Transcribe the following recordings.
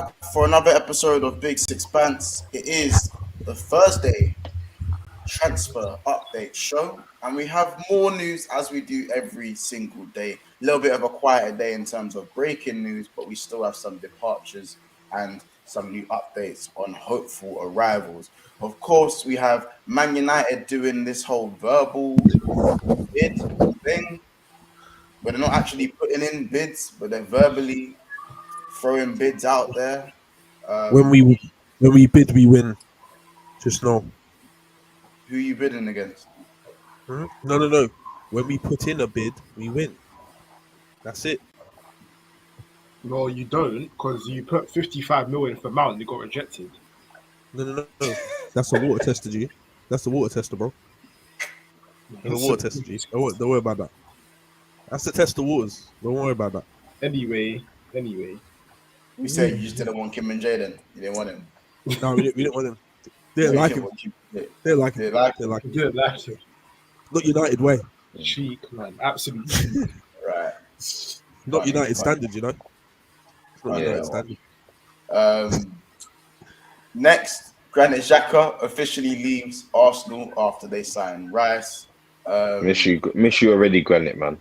back for another episode of Big Sixpence. It is the Thursday transfer update show, and we have more news as we do every single day. A little bit of a quieter day in terms of breaking news, but we still have some departures and some new updates on hopeful arrivals. Of course, we have Man United doing this whole verbal bid thing, where they're not actually putting in bids, but they're verbally throwing bids out there. When we bid, we win. Just know. Who you bidding against? No. When we put in a bid, we win. That's it. No, you don't, because you put 55 million for Mount and you got rejected. No. That's a water tester, G. That's the water tester, bro. That's a water tester, G. Don't worry about that. That's to test the waters. Don't worry about that. Anyway. We said you just didn't want Kim and Jaden. You didn't want him. No, we didn't want him. They didn't like him. They like him. You didn't like him. Not United way. Cheek, man. Absolutely. Right. Not United standard, you know. It's not United standard. Next, Granit Xhaka officially leaves Arsenal after they sign Rice. Miss you already, Granit, man.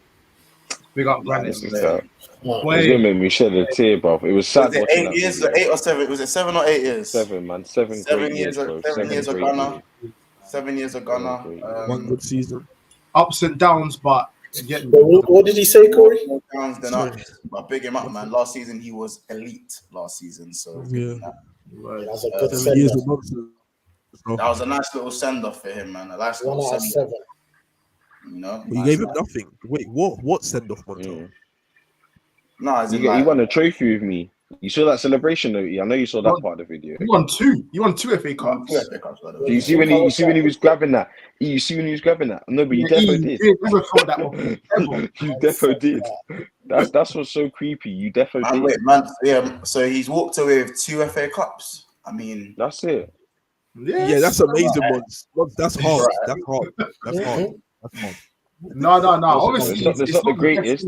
Big up Granit. It's gonna make me shed a tear, bro. It was sad. Was it 8 years? 8 or 7? Was it 7 or 8 years? 7, man. 7 years. bro. 7 years of great Ghana. years. 7 years of Ghana. One good season. Ups and downs, but again. What did he say, Corey? More downs than ups. But big him up, man. Last season he was elite. Last season, so Yeah. That's a good 7 years send-off. of nonsense. that was a nice little send off for him, man. A nice little 1 out of send 7. You know, You gave him nothing. Wait, what? What send off, Monto? No, as in, You won a trophy with me. You saw that celebration, though. I know you saw that part of the video. You won two. You won 2 FA Cups. Do you see when he was grabbing that? You see when he was grabbing that? No, but you defo did. You never thought that off. Ever. You defo did. That's what's so creepy. You defo did. Wait, man. Yeah, so he's walked away with 2 FA Cups. I mean, That's it. Yeah, that's amazing, Mons. That's hard. That's hard. No. Obviously, It's not the greatest.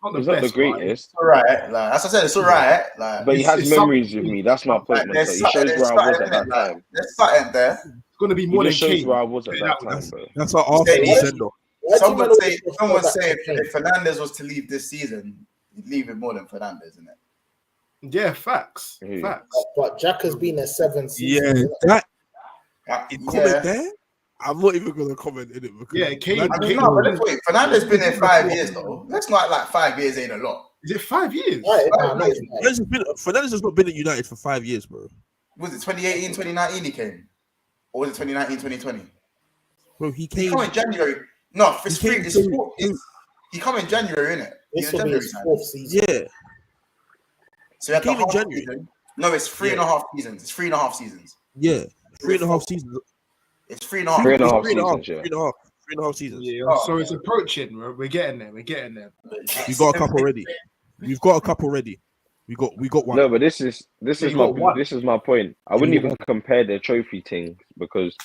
It's not the best, greatest. it's all right. Like, as I said, it's all right. Like, But he has it's memories with me. That's my point, man. there's So he shows something- where I was there's at that something time. There's something there. It's going to be He more than just shows Kane. where I was at that time, bro. That's our Arsenal send off. Someone say if Fernandes was to leave this season, he'd leave it more than Fernandes, isn't it? Yeah, facts. Yeah. Facts. But Jack has been there 7 Yeah, seasons. that Yeah. comment there. I'm not even gonna comment in it because Yeah, Kane. I mean, no, but let's wait. Fernandes been there 5 years though. Let's not like 5 years ain't a lot. Is it 5 years? Right, no, it's not. Fernandes has not been at United for 5 years, bro. Was it 2018, 2019 he came? Or was it 2019, 2020? Bro, he He came. come in January. No, it's He free. came It's to- four, he come in January, innit? This He's a will be January his man. 4th season. Yeah, So he had Came the in half January. season. No, it's 3.5 seasons. It's 3.5 seasons. yeah. 3.5 seasons. It's 3.5. 3.5 Three and a half. seasons, yeah. 3.5 seasons. Yeah, so it's approaching. We're getting there. We got a cup already. We've got a cup already. We got one. No, but this is got one. my point. I wouldn't even compare their trophy thing because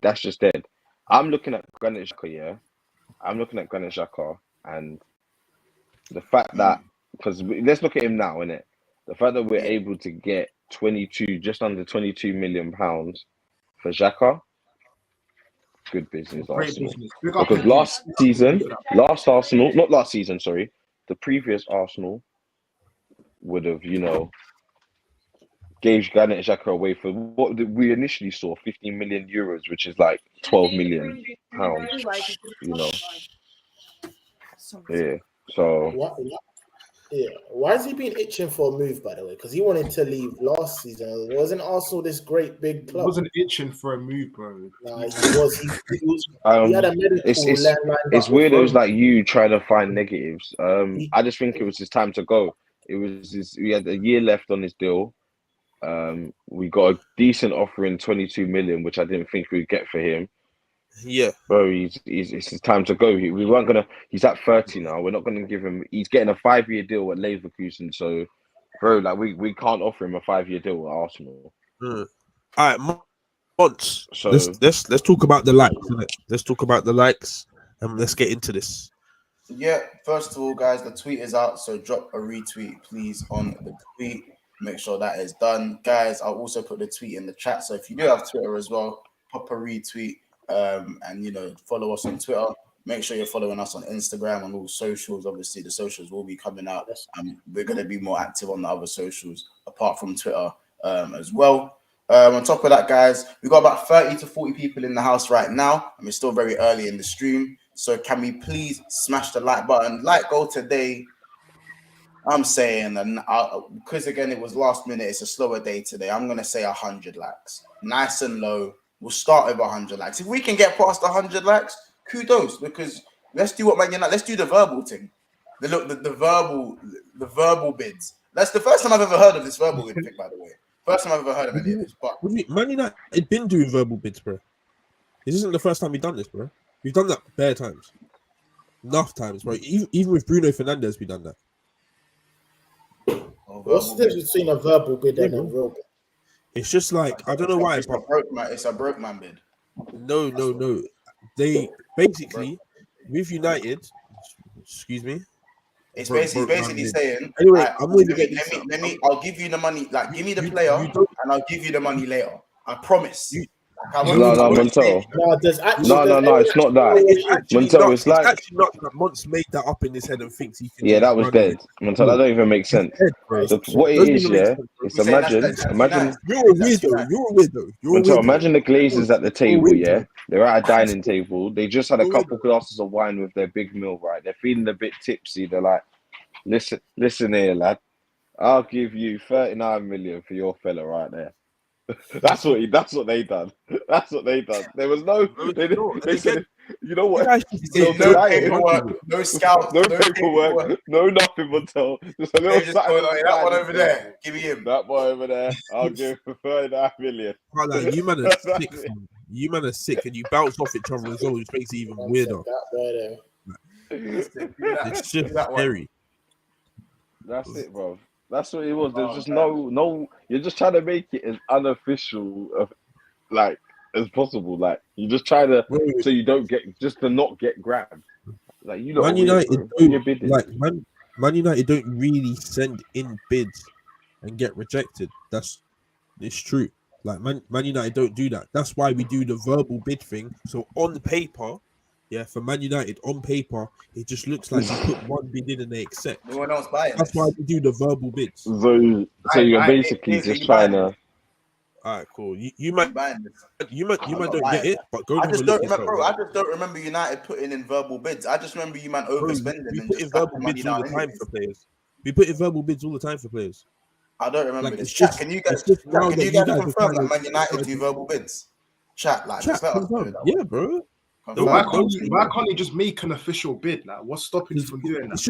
that's just dead. I'm looking at Granit Xhaka, yeah. I'm looking at Granit Xhaka and the fact that because let's look at him now, innit? The fact that we're able to get just under 22 million pounds for Xhaka, good business, Great Arsenal. business. Big up Because to the previous Arsenal would have, gave Granit Xhaka away for what we initially saw, 15 million euros, which is like 12 million pounds, Yeah. So Why has he been itching for a move, by the way? Because he wanted to leave last season. Wasn't Arsenal this great big He club? wasn't itching for a move, bro. Nah, he was. He had a medical it's lined up it's with weirdos Rome. like you trying to find negatives. I just think it was his time to go. We had a year left on his deal. We got a decent offer in 22 million, which I didn't think we'd get for him. Yeah. Bro, it's his time to go. We weren't gonna. He's at 30 now. We're not gonna give him. He's getting a 5-year deal at Leverkusen. So, bro, like we can't offer him a 5-year deal at Arsenal. All right, Mons. So Let's talk about the likes, innit? Let's talk about the likes, and let's get into this. Yeah, first of all, guys, the tweet is out, so drop a retweet, please, on the tweet. Make sure that is done, guys. I'll also put the tweet in the chat. So if you do have Twitter as well, pop a retweet, and follow us on Twitter. Make sure you're following us on Instagram and all socials. Obviously, the socials will be coming out. We're going to be more active on the other socials apart from Twitter as well. On top of that, guys, we've got about 30 to 40 people in the house right now, and we're still very early in the stream. So can we please smash the like button? Like goal today. I'm saying, and because again it was last minute, it's a slower day today. I'm gonna say 100 likes, nice and low. We'll start with 100 likes. If we can get past 100 likes, kudos. Because let's do what Man United. Let's do the verbal thing. The verbal bids. That's the first time I've ever heard of this verbal bid thing, by the way. First time I've ever heard of any of this. But Man United had been doing verbal bids, bro. This isn't the first time we've done this, bro. We've done that bare times, enough times, bro. Even with Bruno Fernandes, we've done that. What's the difference between a verbal bid and a real bid? It's just like, I don't know why, but it's a broke man bid. No. They basically with United. Excuse me. It's basically saying. Anyway, I'm going to get this. Let me. I'll give you the money. Like, give me the player, and I'll give you the money later. I promise. No, Montel. No, it's not that. Montel, it's like actually not that Mont's made that up in his head and thinks he can. Yeah, that was dead. Montel, that don't even make sense. What it is, yeah, it's imagine. You're a weirdo. Montel, imagine the Glazers at the table, yeah. They're at a dining table. They just had a couple glasses of wine with their big meal, right? They're feeling a bit tipsy. They're like, listen here, lad. I'll give you 39 million for your fella right there. That's what they done. There was no. They said, you know what? No paperwork, no scout, no paperwork, no nothing. Montel, just a little. That one over there. Give me him. That boy over there. I'll give for 39 million. You man are sick. You man are sick, and you bounce off each other as well, which makes it even weirder. It's just scary. That's it, bro. That's what it was. There's just no. You're just trying to make it as unofficial as possible. Like you're just trying to so you don't to not get grabbed. Like Man United Man United don't really send in bids and get rejected. It's true. Like Man United don't do that. That's why we do the verbal bid thing. So on paper. Yeah, for Man United, on paper, it just looks like you put one bid in and they accept. No one else buying. That's why we do the verbal bids. So you're basically just trying to. All right, cool. You might don't get it, but go. I just don't remember United putting in verbal bids. I just remember you man overspending. We put in verbal bids all the time for players. We put in verbal bids all the time for players. I don't remember this. Chat, can you guys confirm that Man United do verbal bids? Chat, yeah, bro. Why can't they just make an official bid? Like, what's stopping you from doing that? It's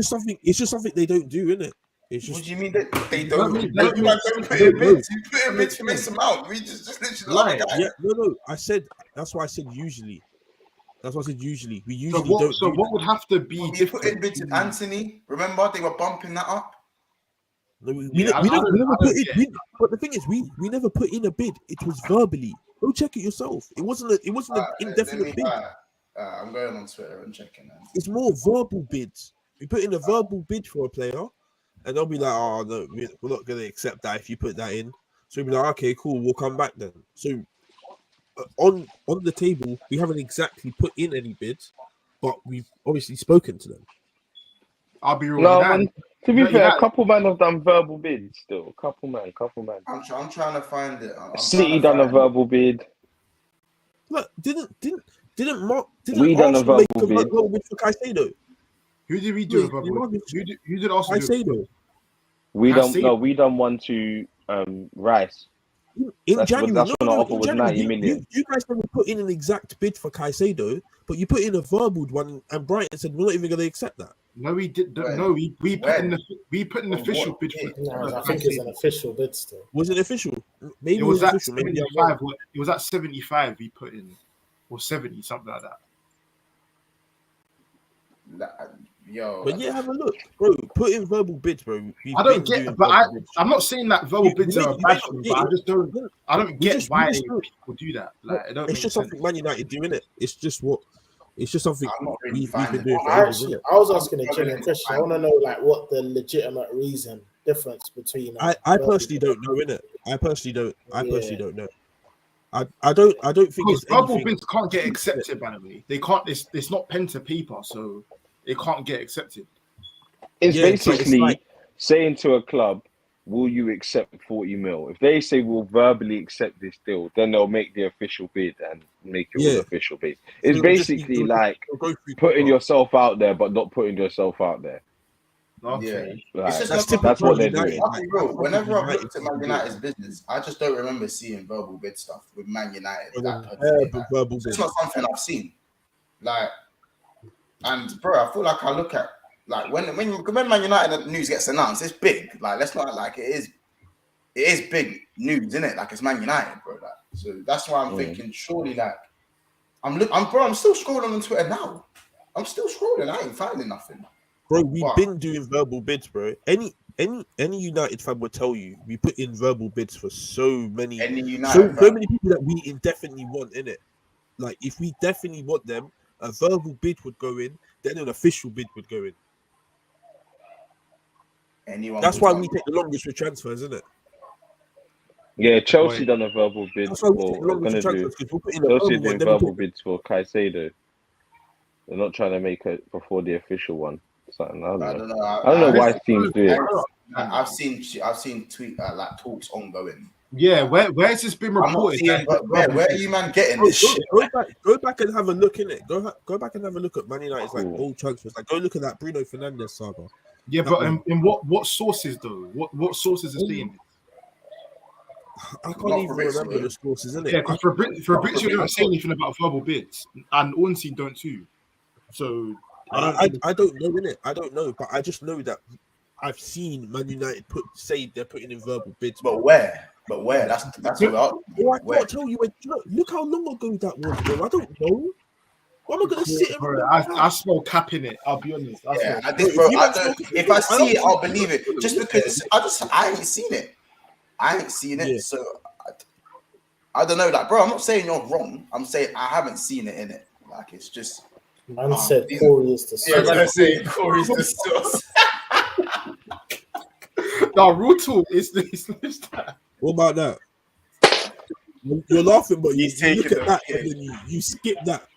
just something they don't do, isn't it? It's just. What do you mean they don't? You put in bids. You put in bids for this amount. We just literally Yeah, no. I said that's why I said usually. That's what I said usually. We usually don't. So what would have to be different? We put in bids with Anthony. Remember they were bumping that up. No, we never put in. But the thing is, we never put in a bid. It was verbally. Go check it yourself. It wasn't an indefinite bid. I'm going on Twitter and checking that. It's more verbal bids. We put in a verbal bid for a player, and they'll be like, "Oh no, we're not going to accept that if you put that in." So we'll be like, "Okay, cool, we'll come back then." So on the table, we haven't exactly put in any bids, but we've obviously spoken to them. I'll be real. To be fair, a couple man have done verbal bids still. Couple man. I'm trying to find it. City done a verbal bid. Look, didn't we done a verbal bid for Caicedo? Who did we do a verbal bid? Who did also Caicedo? We done one to Rice. In January, that's when the offer was 90 million. You guys never put in an exact bid for Caicedo, but you put in a verbal one, and Brighton said we're not even going to accept that. No, we did. No, we put an official bid. I think it's an official bid still. Was it official? Maybe it was at official. 75. It was at 75. We put in, or 70, something like that. But yeah, have a look, bro. Put in verbal bids, bro. I don't get, but I'm not saying that verbal bids are a bad thing, but I don't get why people do that. Like, it's just something Man United do, innit? It's just something we've been doing. I was asking a genuine question. I want to know like what the legitimate reason difference between. I personally don't know, innit? I personally don't know. I don't think Because it's verbal anything. bids can't get accepted. By the way, they can't. It's not pen to paper, so it can't get accepted. It's Yeah, but it's basically like, saying to a club, will you accept 40 mil? If they say we'll verbally accept this deal, then they'll make the official bid and make it all yeah. official bid. So It's it'll just be, basically like it'll go through putting paper. yourself out there, but not putting yourself out there. Okay. Yeah. Like, It's That's just that's what they're United. doing. Like, bro, that's whenever I've United looked at to Man do. United's business, I just don't remember seeing verbal bid stuff with Man United. For That the per se, like, verbal it's bid. not something I've seen. Like, and bro, I feel like I look at like when Man United news gets announced, it's big. Like, let's not like it is big news, isn't it? Like, it's Man United, bro. Like, so that's why I'm thinking, surely, like, I'm still scrolling on Twitter now. I'm still scrolling. I ain't finding nothing. Bro, we've been doing verbal bids, bro. Any United fan will tell you we put in verbal bids for so many people that we indefinitely want in it. Like, if we definitely want them, a verbal bid would go in, then an official bid would go in. That's why we take the longest with transfers, isn't it? Yeah, Chelsea done a verbal bid. That's why we take the longest with transfers, because we'll put in a Chelsea verbal doing one, then we verbal put bids for Caicedo. They're not trying to make it before the official one. Something I don't know. I don't know why teams do it. I've seen tweet like talks ongoing. Yeah, where's this been reported? Where are you, man, getting this shit? Go back and have a look in it. Go back and have a look at Man United's like old transfers. Like, go look at that Bruno Fernandes saga. Yeah, but in what sources though? What sources are saying? I can't even remember the sources, isn't it? Yeah, because Fabrizio don't say anything about verbal bids, and Ornstein don't too. So I don't know, innit? I don't know, but I just know that I've seen Man United say they're putting in verbal bids. But where? That's what I can't tell you. Look how long ago that was, bro. I don't know. Why am I gonna sit? I smell cap in it. I'll be honest. If I see it, I'll believe it. Just because I ain't seen it. Yeah. So I don't know. Like, bro, I'm not saying you're wrong. I'm saying I haven't seen it in it. Like, it's just. Man said Corey is the source. Yeah, man, I say Corey's the source. No, real talk is that. What about that? You're laughing, but you look at that and then you skip that.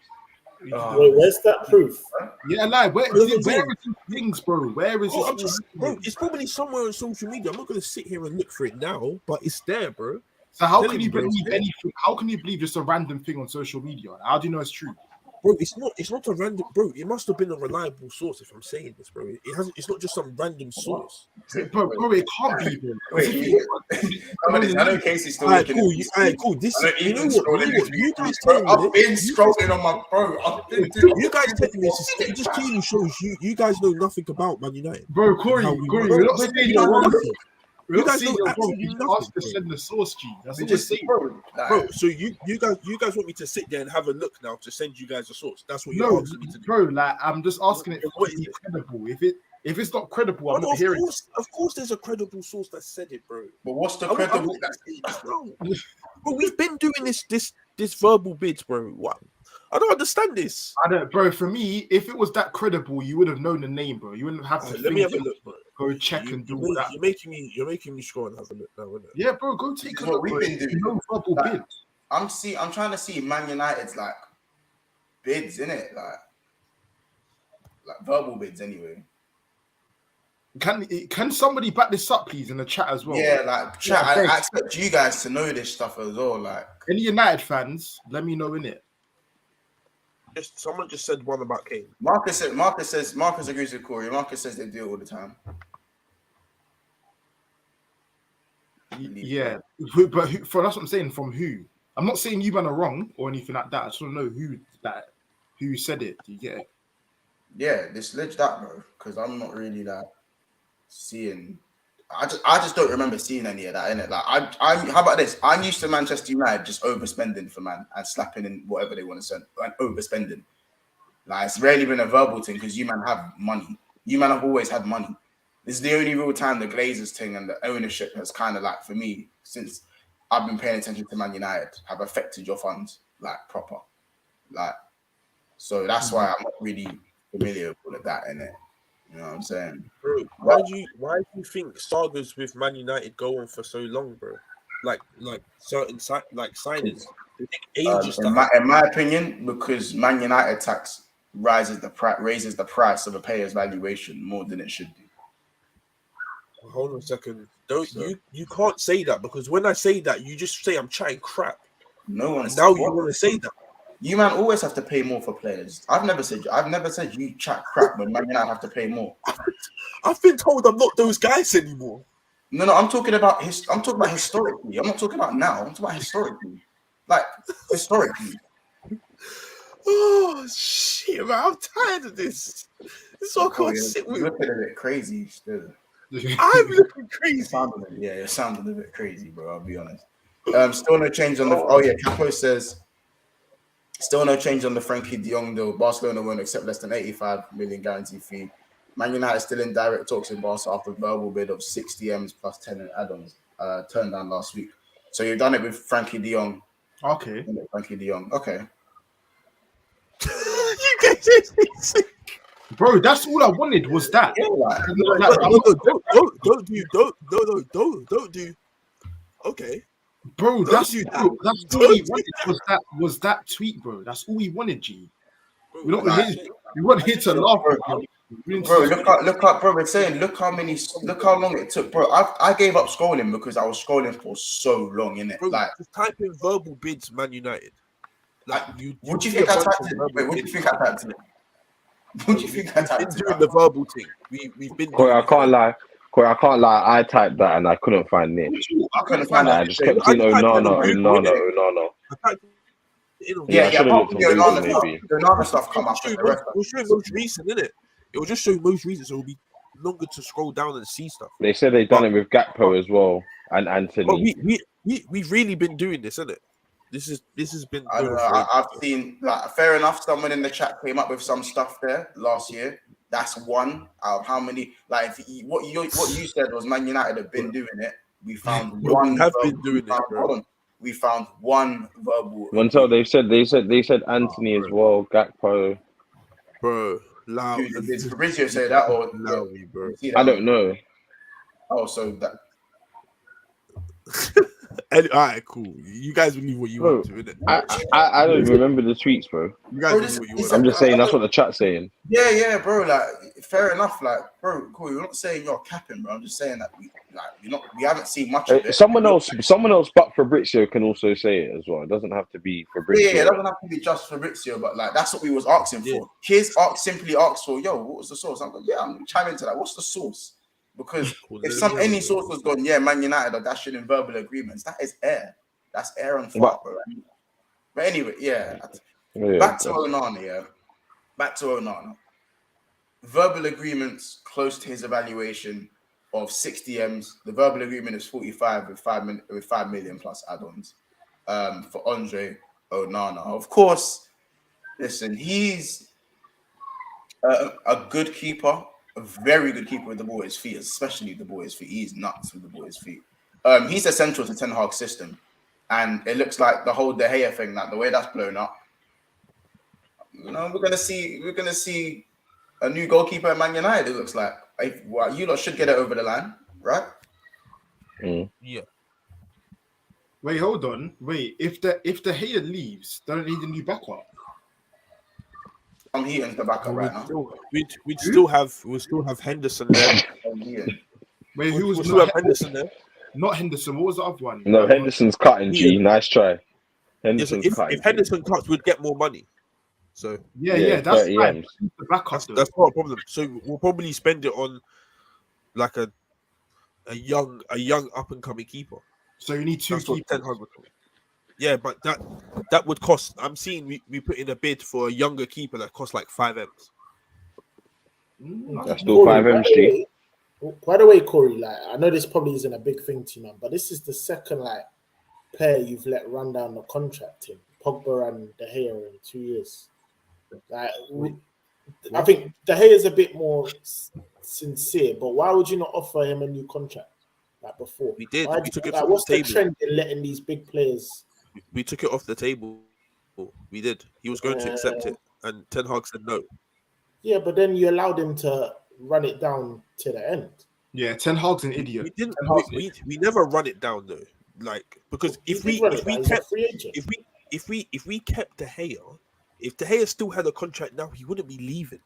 Wait, where's that proof? Yeah, like where is these things, bro? Where is it? Bro, it's probably somewhere on social media. I'm not gonna sit here and look for it now, but it's there, bro. So how can you believe anything? How can you believe just a random thing on social media? How do you know it's true? Bro, it's not a random, bro. It must have been a reliable source. If I'm saying this, bro, it's not just some random source. Bro, it can't be. Bro. I know Casey's still looking. Cool. This, you know what? You guys telling me I've been scrolling on my bro. You guys telling me it just clearly shows you guys know nothing about Man United. Bro, Corey, you're not saying you're wrong. You guys know absolutely nothing. Ask to send the source, G. That's what we're saying, bro. So you guys want me to sit there and have a look now to send you guys a source? That's what you're asking me to do, bro. Like, I'm just asking it to be credible. If it's not credible, I'm not hearing. Of course, there's a credible source that said it, bro. But what's the credible? But we've been doing this verbal bids, bro. What? I don't understand this. Bro. For me, if it was that credible, you would have known the name, bro. You wouldn't have to. Let me have a look, bro. Go check and do all that. You're making me scroll and have a look now, isn't it? Yeah, bro. Go take a look. We've been doing. No verbal bid. I'm trying to see Man United's like bids, innit? Like verbal bids, anyway. Can somebody back this up, please, in the chat as well? Yeah, like chat. I expect you guys to know this stuff as well. Like, any United fans, let me know in it. Someone just said one about Kane. Marcus agrees with Corey. Marcus says they do it all the time. Yeah, but that's what I'm saying. From who? I'm not saying you man are wrong or anything like that. I just want to know who said it. Do you get it? Yeah, this legit that, bro. Because I'm not really like seeing. I just don't remember seeing any of that in it. Like, how about this? I'm used to Manchester United just overspending for man and slapping in whatever they want to send and overspending. Like, it's rarely been a verbal thing because you man have money. You man have always had money. This is the only real time the Glazers thing and the ownership has kind of, like, for me, since I've been paying attention to Man United, have affected your funds like proper. Like, so that's why I'm not really familiar with all of that in it. You know what I'm saying? Bro, why do you think sagas with Man United go on for so long, bro? Like certain signings, they take ages to happen. In my opinion, because Man United tax raises the price of a player's valuation more than it should do. Hold on a second. You can't say that, because when I say that, you just say I'm chatting crap. No one. Now you want to say that. You man always have to pay more for players. I've never said you chat crap when Man United have to pay more. I've been told I'm not those guys anymore. No, I'm talking about historically. I'm not talking about now. I'm talking about historically. Like historically. Oh shit, man! I'm tired of this. This is what I can't sit with. You're looking a bit crazy still. I'm looking crazy. You're sounding a bit crazy, bro. I'll be honest. Still no change on the. Oh yeah, Capo says. Still no change on the Frankie De Jong deal. Barcelona won't accept less than 85 million guarantee fee. Man United still in direct talks with Barca after verbal bid of 60 M's plus 10 in add-ons turned down last week. So you've done it with Frankie De Jong. Okay. Frankie De Jong. Okay. You guys are sick. Bro, that's all I wanted was that. Yeah, Don't do. Okay. Bro, that's do all he wanted was that tweet, bro. That's all he wanted, G. We weren't here to laugh. Bro, look up, bro. We're saying, look how long it took, bro. I gave up scrolling because I was scrolling for so long, innit? Bro, like, just type in verbal bids, Man United. Like, what do you think I typed in? Wait, what do you think I typed in? What do you think I typed in? We've been doing the verbal thing. We've been. Corey, I can't lie. I typed that and I couldn't find it. I couldn't find that. I just kept saying, Onana. Yeah, I should have looked on Google maybe. The Onana stuff come up. It will show most recent, innit? It will just show most recent, so it will be longer to scroll down and see stuff. They said they've done it with Gakpo as well and Anthony. But we've really been doing this, innit? This has been. I don't know. I've seen, like, fair enough. Someone in the chat came up with some stuff there last year. That's one out of how many. Like, what you said was Man United have been doing it. We found one. We have been doing it, bro. Hold on. We found one verbal. Until they said Anthony as well, Gakpo. Bro, loud. Did Fabrizio say that or loud, bro? I don't know. Oh, so that. All right, cool. You guys believe what you want to, innit? I don't even remember the tweets, bro. You guys believe what you want. I'm just saying that's what the chat's saying. Yeah, bro. Like, fair enough. Like, bro, cool. You're not saying you're capping, bro. I'm just saying that we haven't seen much of it. Someone else, but Fabrizio can also say it as well. It doesn't have to be Fabrizio. Yeah, it doesn't have to be just Fabrizio, but like that's what we was asking for. His simply asked for, yo, what was the source? I'm like, yeah, I'm chiming into that. What's the source? Because if any source was gone, yeah, Man United are dashing in verbal agreements. That is air. That's air and fart, bro. But anyway, back to Onana. Back to Onana. Verbal agreements close to his evaluation of 60 M's. The verbal agreement is 45 with 5 million plus add-ons for Andre Onana. Of course, listen, he's a good keeper. A very good keeper with the ball at his feet, especially the ball at his feet. He's nuts with the ball at his feet. He's essential to Ten Hag's system. And it looks like the whole De Gea thing, like the way that's blown up. You know, we're gonna see a new goalkeeper at Man United, it looks like. Well, you lot should get it over the line, right? Yeah. Wait, hold on. Wait, if De Gea leaves, don't need a new backup. I'm Heaton's the backup right now. We'd still have Henderson there. Wait, who was still have Henderson there? Not Henderson. What was the other one? No, Henderson's cutting. G, nice try. Henderson's cutting. If Henderson cuts, we'd get more money. So yeah, that's right. The backup. That's not a problem. So we'll probably spend it on like a young up and coming keeper. So you need two keepers. Yeah, but that would cost. I'm seeing we put in a bid for a younger keeper that costs like 5 M's. That's still 5 M's, G. By the way, Corey, like I know this probably isn't a big thing to you, man, but this is the second player you've let run down the contract in Pogba and De Gea in 2 years. Like, I think De Gea is a bit more sincere, but why would you not offer him a new contract like before? We did. We took it from the table. What's the trend in letting these big players? We took it off the table. We did. He was going to accept it, and Ten Hag said no. Yeah, but then you allowed him to run it down to the end. Yeah, Ten Hag's an idiot. We didn't. Ten Hag's We never run it down though. Like because He if did we run if it we down. He's a kept free agent. if we kept De Gea, if De Gea still had a contract now, he wouldn't be leaving.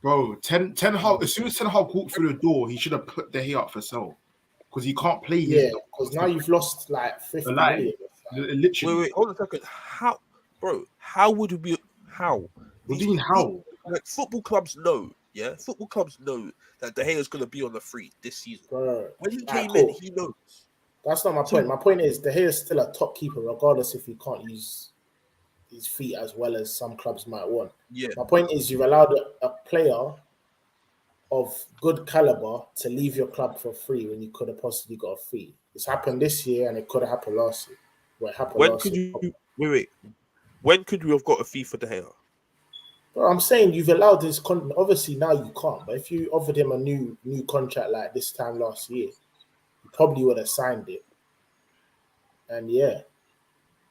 Bro, Ten Hag. As soon as Ten Hag walked through the door, he should have put De Gea up for sale because he can't play. Yeah, because now you've lost like 50 million. Literally. Wait, hold on a second. How, bro? How would we? How? What do you mean how? Like football clubs know, yeah. Football clubs know that De Gea is going to be on the free this season. Bro, When he came in, he knows. That's not my point. My point is De Gea is still a top keeper, regardless if he can't use his feet as well as some clubs might want. Yeah. My point is you've allowed a player of good caliber to leave your club for free when you could have possibly got a fee. It's happened this year and it could have happened last year. Well, it happened When last could year. you wait? When could we have got a fee for De Gea? But I'm saying you've allowed his obviously now you can't, but if you offered him a new contract like this time last year, you probably would have signed it. And yeah,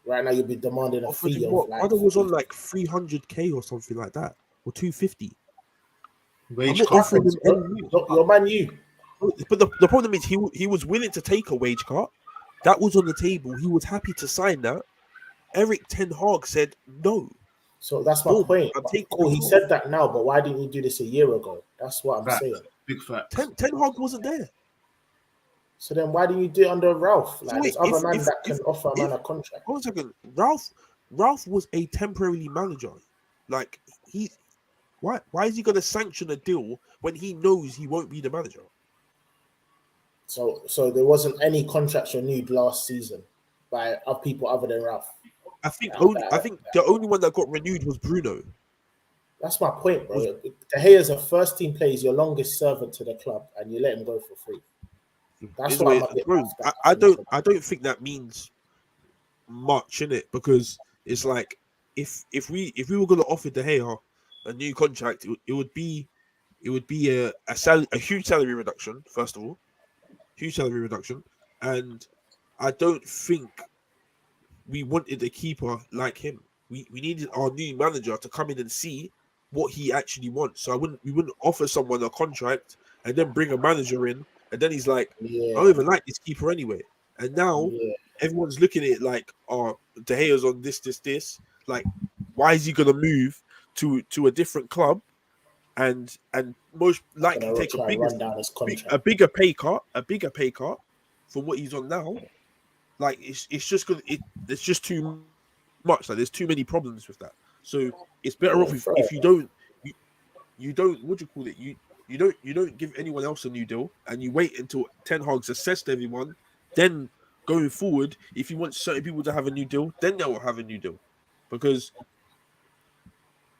right now you'll be demanding a Offered fee him of what? like Other was on like 300k or something like that, or 250. I'm Wage not cut. offering him any. your man you. But the problem is he was willing to take a wage cut. That was on the table. He was happy to sign that. Eric Ten Hag said no. So that's my No, point. I'm taking Cool, the he floor. said that now, but why didn't you do this a year ago? That's what I'm Facts. saying. Big facts. Ten Hag wasn't there. So then why didn't you do it under Ralph? Like So wait, there's other if- man that can offer a man if- a contract. Hold on a second. Ralph was a temporary manager. Like why is he going to sanction a deal when he knows he won't be the manager? So there wasn't any contracts renewed last season by people other than Ralph. I think the only one that got renewed was Bruno. That's my point, bro. De Gea is a first team player, he's your longest servant to the club, and you let him go for free. That's why I'm a bit Bro, off that. I don't think that means much in it because it's like if we were going to offer De Gea a new contract, it would be a huge salary reduction. First of all, huge salary reduction, and I don't think we wanted a keeper like him. We needed our new manager to come in and see what he actually wants. So we wouldn't offer someone a contract and then bring a manager in, and then he's like, I don't even like this keeper anyway. And now everyone's looking at it like, oh, De Gea's on this. Like, why is he gonna move to a different club and most likely take a bigger pay cut from what he's on now? Like it's just too much. Like there's too many problems with that. So it's better off if you don't what do you call it? You don't give anyone else a new deal and you wait until Ten Hag's assessed everyone. Then going forward, if you want certain people to have a new deal, then they will have a new deal. Because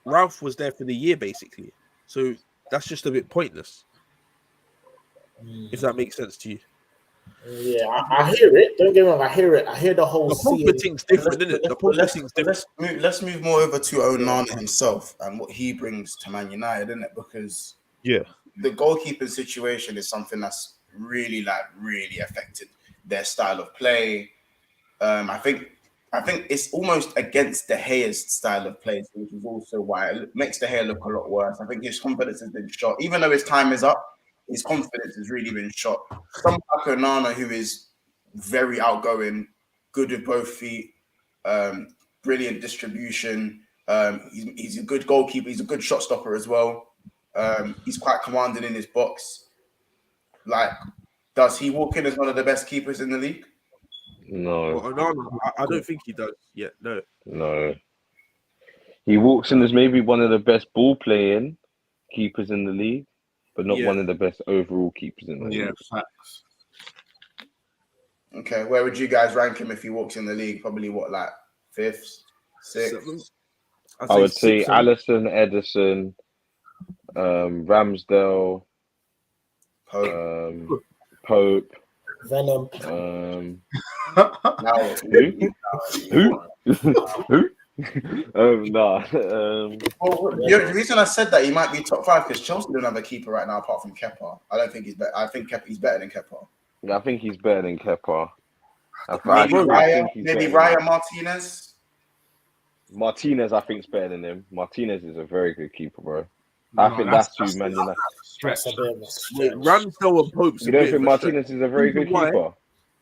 Ralph was there for the year basically. So that's just a bit pointless. If that makes sense to you. Yeah, I hear it. Don't get me wrong, I hear it. I hear the whole thing's different, isn't it? The Pogba thing's different. Let's move more over to Onana himself and what he brings to Man United, isn't it? Because the goalkeeping situation is something that's really affected their style of play. I think it's almost against De Gea's style of play, which is also why it makes De Gea look a lot worse. I think his confidence has been shot. Even though his time is up, his confidence has really been shot. Someone like Onana, who is very outgoing, good with both feet, brilliant distribution. He's a good goalkeeper. He's a good shot stopper as well. He's quite commanding in his box. Like, does he walk in as one of the best keepers in the league? No. Well, Onana, I don't think he does yet. No. He walks in as maybe one of the best ball playing keepers in the league, but not one of the best overall keepers in the league. Yeah, facts. Okay, where would you guys rank him if he walks in the league? Probably what, like fifth, sixth? I would say Alisson, Ederson, Ramsdale, Pope, Venom. Now, Who? Nah. The reason I said that he might be top 5 because Chelsea don't have a keeper right now apart from Kepa. I don't think he's better. I think he's better than Kepa. Yeah, I think he's better than Kepa. Maybe Raya Martinez. Martinez, I think, is better than him. Martinez is a very good keeper, bro. I think that's too Man United. That's a bit of a stretch. Ramsdale and Pope's You a don't bit think of a Martinez stretch. is a very good Why? keeper?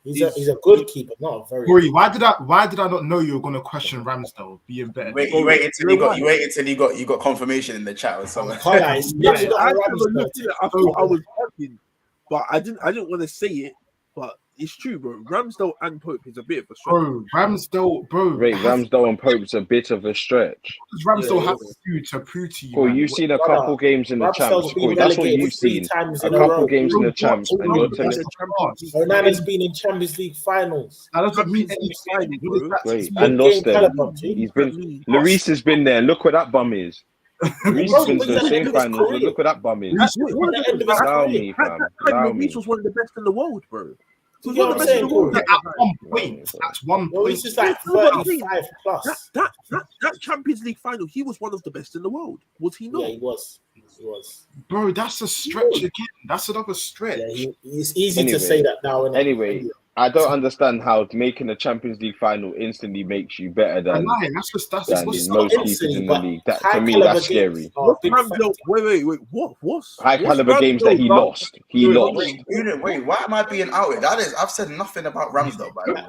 He's a good keeper, not a very. Corey, why did I not know you were gonna question Ramsdale being better? You waited till you got confirmation in the chat or something. I thought I was joking, but I didn't want to say it, but it's true, bro. Ramsdale and Pope is a bit of a stretch. Bro, Ramsdale, Right, Ramsdale and Pope's a bit of a stretch. What does Ramsdale have to do to prove to you? Cool, man? you've seen a couple games in the champs. Cool, that's what you've seen. A couple games in the champs, and you're telling Onana's been in Champions League finals. That doesn't mean anything, bro. Wait, and lost them. He's been. Lloris has been there. Look where that bum is. Lloris has been to the same finals. But look where that bum is. Allow me, fam. Allow me. Lloris was one of the best in the world, bro. You know what I'm saying? That's one point. He's just like 35 plus. That Champions League final, he was one of the best in the world. Was he not? Yeah, he was. Bro, that's a stretch again. That's another stretch. Yeah, it's easy to say that now. Anyway, I don't understand how making a Champions League final instantly makes you better than most keepers in the league. That, to me, that's scary. Wait. What's high caliber games that he lost? He lost. Wait, why am I being outed? I've said nothing about Ramsdale, by the way.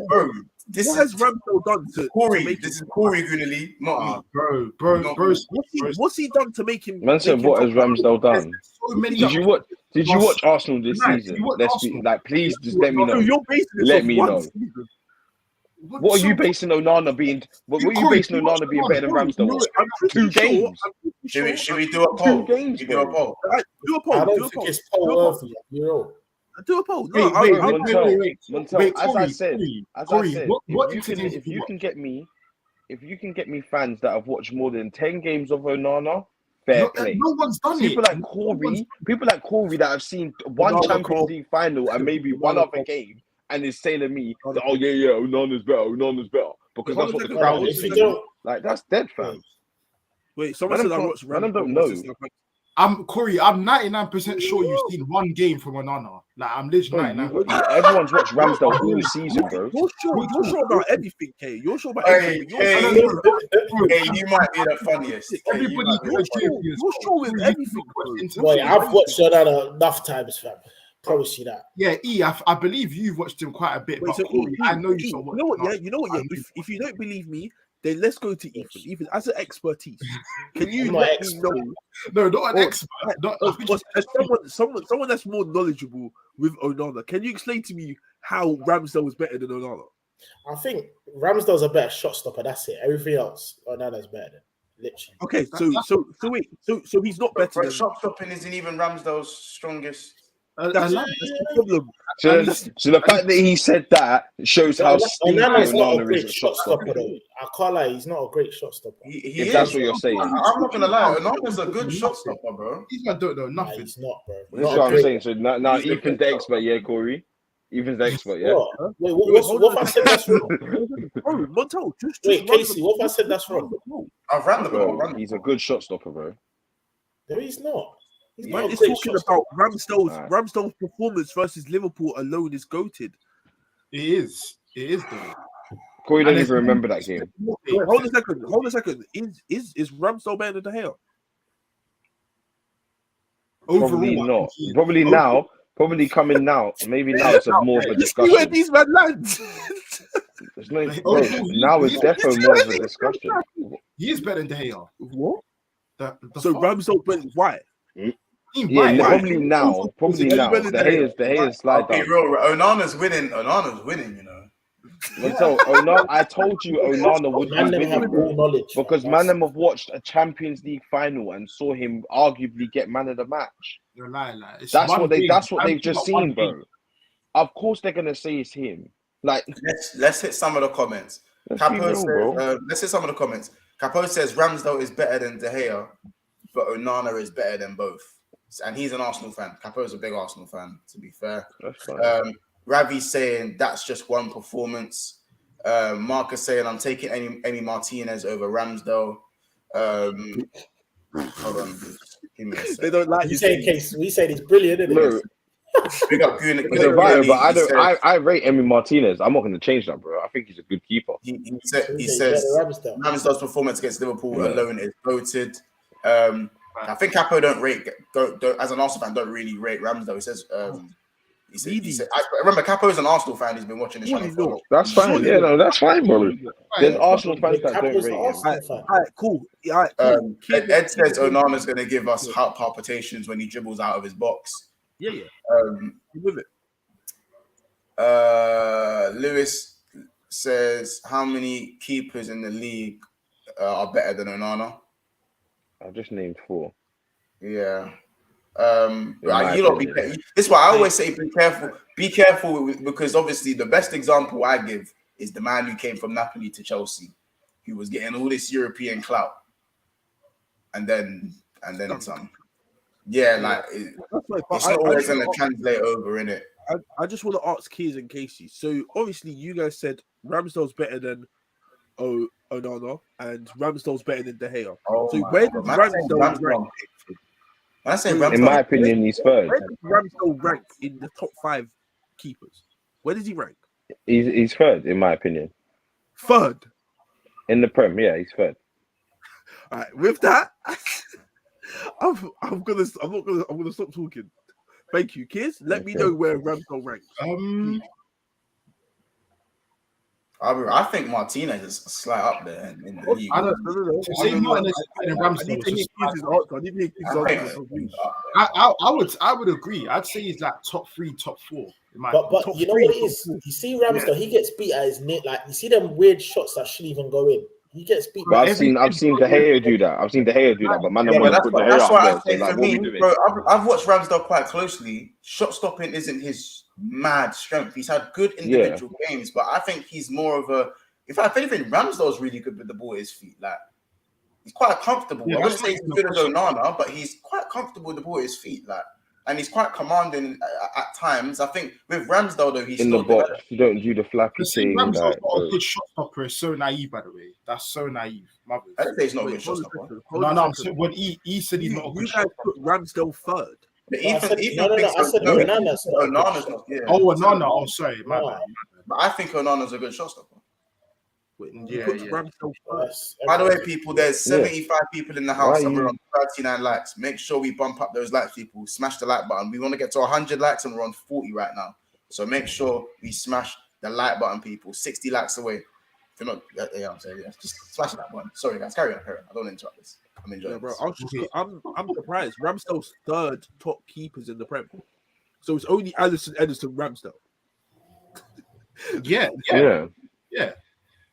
Bro, what has Ramsdale done to Corey? make This is Corey Gunnerly, not me. Bro. What's he done to make him? Man said, what has Ramsdale done? Did you watch Arsenal this season? Let's be like, please just let me know. Let me know. What are you basing Onana being? What are you basing Onana being better than Ramsdale? 2 games. Should we do a poll? 2 games, Do a poll. Do a poll. I don't think it's poll worthy. You're all. Do a poll. Wait, Montel, as I said, what if you can get me fans that have watched more than 10 games of Onana, fair play. No one's done People like Corey that have seen one Champions League final and maybe one other game and is saying to me, that, oh yeah, Onana's better because that's what the crowd is saying. Like that's dead, fam. Wait, someone said I watched Ramsdale. Don't know. Corey, I'm 99% sure you've seen one game from Onana. Like, I'm literally 99%. Everyone's watched Ramsdale all season, bro. You're sure about everything, Kay. You're sure about everything. Hey, you might be the funniest. You're sure with everything, bro. Boy, I've watched Onana enough times, fam. Promise you that. Yeah, I believe you've watched him quite a bit. Wait, But Corey, I know you saw what. You know what? If you don't believe me, then let's go to Ethan. Ethan, as an expertise, can you let me know? No, not an expert. As someone that's more knowledgeable with Onana, can you explain to me how Ramsdale was better than Onana? I think Ramsdale's a better shot stopper. That's it. Everything else, Onana's better than. Literally. Okay, so he's not better than shot stopping isn't even Ramsdale's strongest. That's the problem. So the fact that he said that shows how Onana's not a Onana great is a shot stopper, though. I can't lie, he's not a great shot stopper. If that's what you're saying. I'm not gonna lie, Onana's a good shot stopper, bro. I don't know nothing. He's not, bro. That's what I'm saying. So now Ethan's the expert, yeah, Corey. Ethan's the expert, yeah. Wait, what if I said that's wrong? Montel, wait, Casey, what if I said that's wrong? I've ran the ball. He's a good shot stopper, bro. No, he's not. Man is talking about Ramsdale's performance versus Liverpool alone is goated. It is though. Corey don't even remember that game. Wait, hold a second. Is Ramsdale better than De Gea? Probably not. Probably now. Probably coming now. Maybe now it's more of a discussion. Where these men land? Now it's definitely more of a discussion. He is better than De Gea. What? So Ramsdale, but why? Yeah, probably now. De Gea's slide down. Onana's winning, you know. So I told you Onana would be winning because man have watched a Champions League final and saw him arguably get man of the match. You're lying, That's what they've just seen, bro. Of course they're gonna say it's him. Like let's hit some of the comments. Let's hit some of the comments. Capo says Ramsdale is better than De Gea, but Onana is better than both. And he's an Arsenal fan. Capo's a big Arsenal fan, to be fair. Ravi's saying that's just one performance. Marcus saying I'm taking Emi Martinez over Ramsdale. Hold on. Give me a second. They don't like you. Say Case. We said he's brilliant, isn't it? Big up Goon. But I rate Emi Martinez. I'm not going to change that, bro. I think he's a good keeper. He says Ramsdale's performance against Liverpool alone is voted. I think Capo don't as an Arsenal fan don't really rate Ramsdale. He says he said I remember Capo is an Arsenal fan. He's been watching the channel for a long. That's fine. Yeah, no, that's fine, bro. There's Arsenal fans that don't rate him. Alright, cool. Cool. Ed says Onana's going to give us heart palpitations when he dribbles out of his box. Yeah. With it. Lewis says, how many keepers in the league are better than Onana? I just named 4. Yeah. You lot be careful. This is why I always say be careful. Be careful because obviously the best example I give is the man who came from Napoli to Chelsea, who was getting all this European clout, and then some. Yeah, like it's not always going to translate over, innit? I just want to ask Keys and Casey. So obviously you guys said Ramsdale's better than Onana and Ramsdale's better than De Gea. So where does Ramsdale rank? I say Ramsdale, in my opinion, he's third. Where does Ramsdale rank in the top 5 keepers? Where does he rank? He's third, in my opinion. Third in the Prem, yeah, he's third. All right, with that, I'm gonna stop talking. Thank you, kids. Let me know where Ramsdale ranks. I think Martinez is a slight up there in the league. I need to hear his answer. I would agree. I'd say he's like top 3, top 4. But you know what it is? You see Ramsdale, he gets beat at his net. Like you see them weird shots that shouldn't even go in. He gets beat. But I've seen De Gea do that. But man, that's why I say for me, bro. I've watched Ramsdale quite closely. Shot stopping isn't his mad strength. He's had good individual games, but I think he's more of a. If anything, Ramsdale's really good with the ball at his feet. Like he's quite comfortable. I wouldn't say he's as good as Onana, but he's quite comfortable with the ball at his feet. Like. And he's quite commanding at times. I think with Ramsdale, though, he's in still the box. You don't do the flappy thing. Ramsdale's not a good shot stopper. Is so naive, by the way. That's so naive. I didn't say he's not a good shot stopper. No. When he said he's not a good shot stopper. Put Ramsdale third. I said Onana's not. Yeah. Oh, Onana. Oh, sorry, my bad. But I think Onana's a good shot stopper. By the way, people, there's 75 people in the house and we're on 39 likes. Make sure we bump up those likes, people. Smash the like button. We want to get to 100 likes and we're on 40 right now. So make sure we smash the like button, people. 60 likes away. If you're not, I'm saying, just smash that button. Sorry, guys, carry on. I don't interrupt this. I'm enjoying bro. this. I'm surprised. Ramsdale's third top keepers in the Prem. So it's only Alisson, Ederson, Ramsdale. Yeah.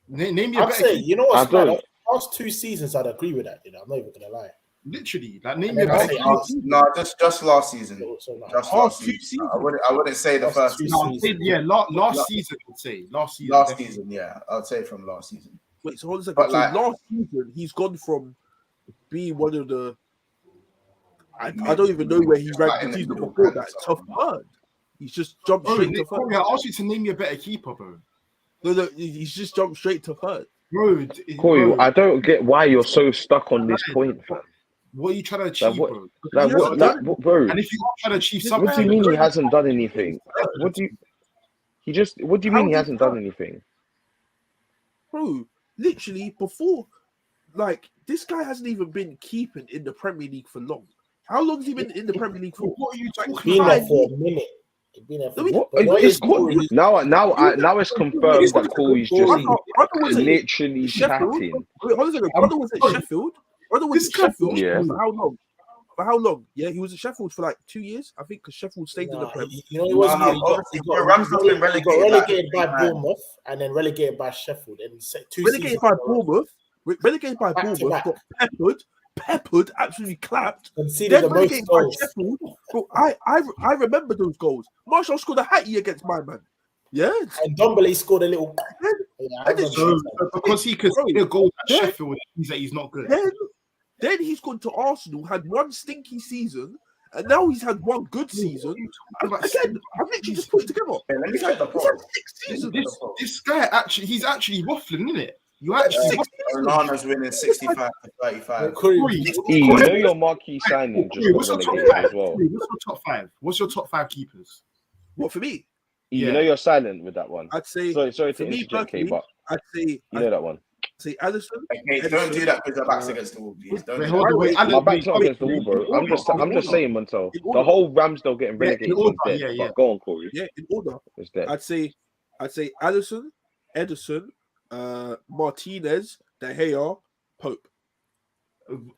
Name me. I'd say, you know what's the last 2 seasons, I'd agree with that. You know, I'm not even gonna lie. Literally, like name me. Just last season. Just last season. I wouldn't say the first. Last season. I'd say last season. Last season, yeah, I'd say from last season. Wait, so hold on a second. So last season, he's gone from being one of the. I don't even know where he ranked the season before that. Tough third. He's just jumped straight to third. I asked you to name me a better keeper, bro. No, he's just jumped straight to third. Bro, I don't get why you're so stuck on this point, fam. What are you trying to achieve, bro? Bro? And if you are trying to achieve something, what do you mean he hasn't done anything? What do you mean he hasn't done anything? Bro, literally before, like this guy hasn't even been keeping in the Premier League for long. How long has he been in the Premier League for? What are you talking about? Been there for a minute. Now it's confirmed that Corey's just literally chatting. Wait, hold on a second. Brother was at Sheffield. Yeah. For how long? For how long? Yeah, he was at Sheffield for like 2 years, I think, because Sheffield stayed in the Premier. He got relegated by Bournemouth and then relegated by Sheffield. And relegated by Bournemouth, got peppered, absolutely clapped. Conceded the most goals. Bro, I remember those goals. Marshall scored a hattie against my man. Yeah. And Dombele scored a little. Because he could see a goal at Sheffield, it means that he's not good. Then he's gone to Arsenal, had one stinky season, and now he's had one good season. Again, I've literally just put it together. He's had 6 seasons. This guy he's actually waffling, isn't it? You actually Onana's winning 65 to 35. You know your marquee signing just got relegated as well. What's your top 5? What's your top 5 keepers? What for me? You know you're silent with that one. I'd say sorry to interject, but I'd say you know that one. say Allison. Okay, don't do that because your back's against the wall, please. Don't Wait, do hold that. on, wait. My back's not wait, against the wall, bro. I'm just saying, Montel. In The order. whole Ramsdale getting relegated in order, is dead. yeah. But go on, Corey. Yeah, in order. It's dead. I'd say Allison, Edison, Martinez, De Gea, Pope.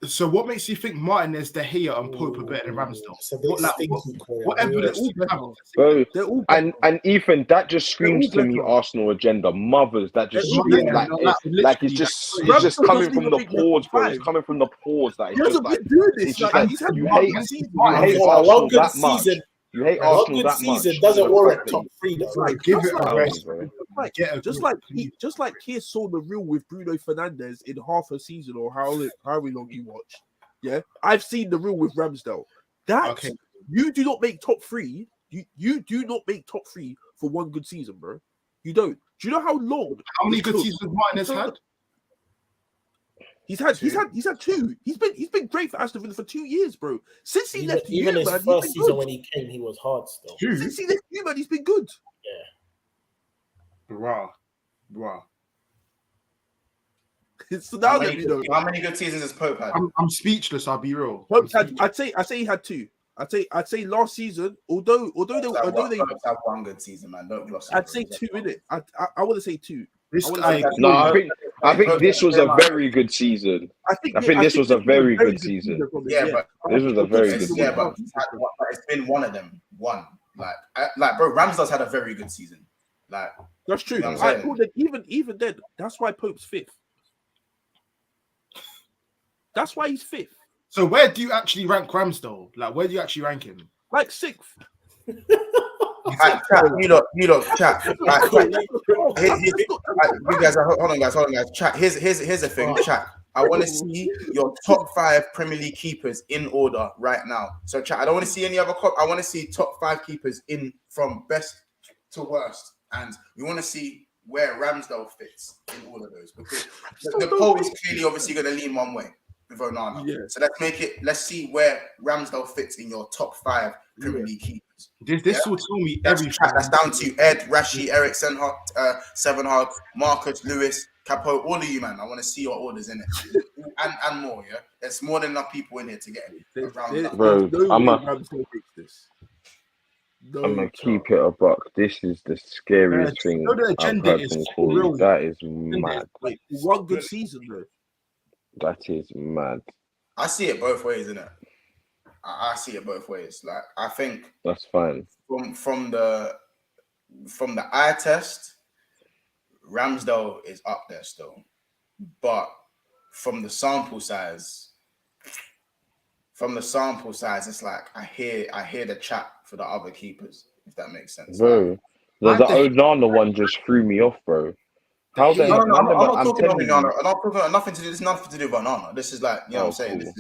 So what makes you think Martinez, De Gea, and Pope are better than Ramsdale? It's a bit stinky, Corey. What evidence do you have? Bro, They're all and Ethan, that just screams They're to all me better. Arsenal agenda. Mothers that just They're all scream better. like it's just Ramsdale coming doesn't from even the make their pores, top bro. five. It's coming from the pores. That He it's just hasn't like been doing this. it's just Like, he's had you one hate good season. you hate One Arsenal good that much. season. You hate One Arsenal good that season much. doesn't for the warrant fact that top three, though. Like, Give just it a like- rest. just like just like he saw the real with Bruno Fernandes in half a season or however long he watched. Yeah, I've seen the real with Ramsdale. That Okay. you do not make top three. You do not make top three for one good season, bro. You don't. Do you know how long? How many it good took? seasons Martinez had? He's had two. He's been great for Aston Villa for 2 years, bro. Since he left you, Even his man, first he's been season good. when he came, he was hard still. Two? Since he left you, man, he's been good. Bruh. So now How let many, me know. how many good seasons has Pope had? I'm speechless, I'll be real. Pope had, I'd say he had two. I'd say last season, although Pope's they, had one good season, man. Don't gloss it. I'd say two in it. I want to say two. This I wanna guy, say- No, I think this was a very good season. I think this was a very good season. from him, Yeah, but This was a very good it's, season. yeah, but it's been one of them. One, like bro, Ramsdale's had a very good season. Like, that's true. You know what I'm Alright, saying? cool, then even then, that's why Pope's fifth. That's why he's fifth. so where do you actually rank Ramsdale? Like, where do you actually rank him? Like sixth. chat, you lot, chat. You guys, hold on, guys. Chat. Here's the thing, chat. I want to see your top 5 Premier League keepers in order right now. So, chat. I don't want to see any other. I want to see top 5 keepers in from best to worst, and we want to see where Ramsdale fits in all of those because the poll is clearly, obviously, going to lean one way with Onana. Yeah. So let's see where Ramsdale fits in your top 5 Premier League keepers. This will tell me That's, everything. that's down to Ed, Rashi, Eric, Sevenhard, Marcus, Lewis, Capo, all of you, man. I want to see your orders in it. and more, yeah? There's more than enough people in here to get around that. Bro, I'm No gonna keep it a buck. This is the scariest thing you know the I've agenda heard is from for real. Corey. That is mad. Like, one good season, though. That is mad. I see it both ways, innit? I see it both ways. Like, I think That's fine. from the eye test, Ramsdale is up there still. But from the sample size, it's like I hear the chat for the other keepers, if that makes sense. Bro, the Onana one just threw me off, bro. How the hell? I'm not I'm talking about telling Onana. you. I'm not talking nothing to do. This nothing to do with Onana. This is like, you know what I'm saying. Cool.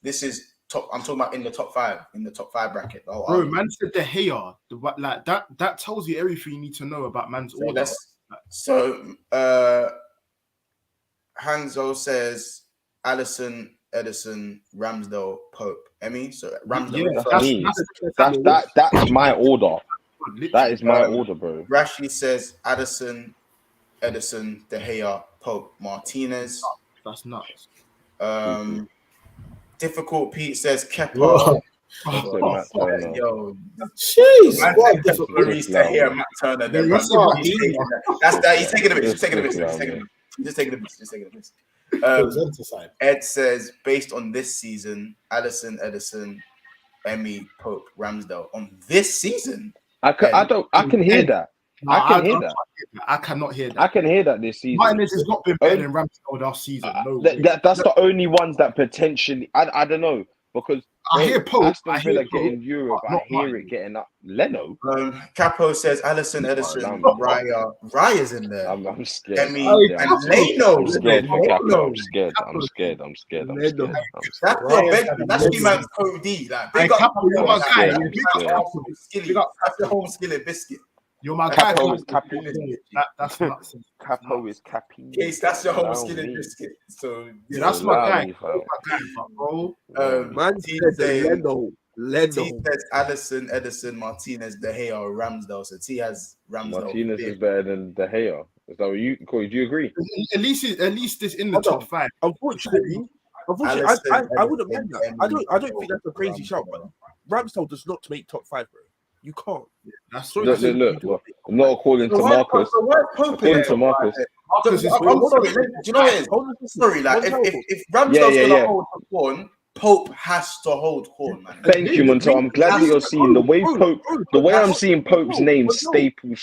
This is top. I'm talking about in the top 5 bracket. Bro, man said De Gea. Like that tells you everything you need to know about man's order. So Hanzo says Allison, Edison, Ramsdale, Pope, Emmy. So Ramsdale. That's my order. That is my order, bro. Rashly says Addison, Edison, De Gea, Pope, Martinez. That's nuts. Difficult Pete says Kepa. Yo, jeez, man, difficult to hear Matt Turner. Then, That's that. He's taking a bit. He's taking a bit. Ed says, based on this season, Allison, Edison, Emmy, Pope, Ramsdale. On this season, I can hear that. I can hear that. I cannot hear that. I can hear that this season. Martinez has not been better than Ramsdale last season. No, that's the only ones that potentially. I don't know because I hear Pope. Aston Villa getting Europe. I hear it getting up. Leno. Capo says Allison, Edison, Raya's in there. I'm scared. Emmy and Leno. I'm scared for Capo. I'm scared. That's you, man. Cody. Like, big up, you're my guy. That's the home skillet biscuit. You're my guy. Capo is Capi. That's nuts. Capo is Capi. Yes, that's your home skillet biscuit. So yeah, that's my guy. Bro. Man says Leno. T says Allison, Edison, Martinez, De Gea, or Ramsdale. So T has Ramsdale. Martinez is better than De Gea. Is that what you, Corey? Do you agree? At least it's in the Hold on. top 5. Unfortunately, Alisson, I wouldn't mind that. I don't Everton, think that's a crazy shout, but Ramsdale does not make top 5, bro. You can't. That's Sorry Look, to say, look, you do look. not. Not according to Marcus. So where's Pope in According there? to Marcus. Marcus is Hold on. Do you know what it is? Hold on a second. Sorry, like One if second. Ramsdale's Yeah. gonna hold the corn, Pope has to hold corn, man. Thank you, Monto. I'm glad that you're seeing the way Pope. The way I'm seeing Pope's name staple.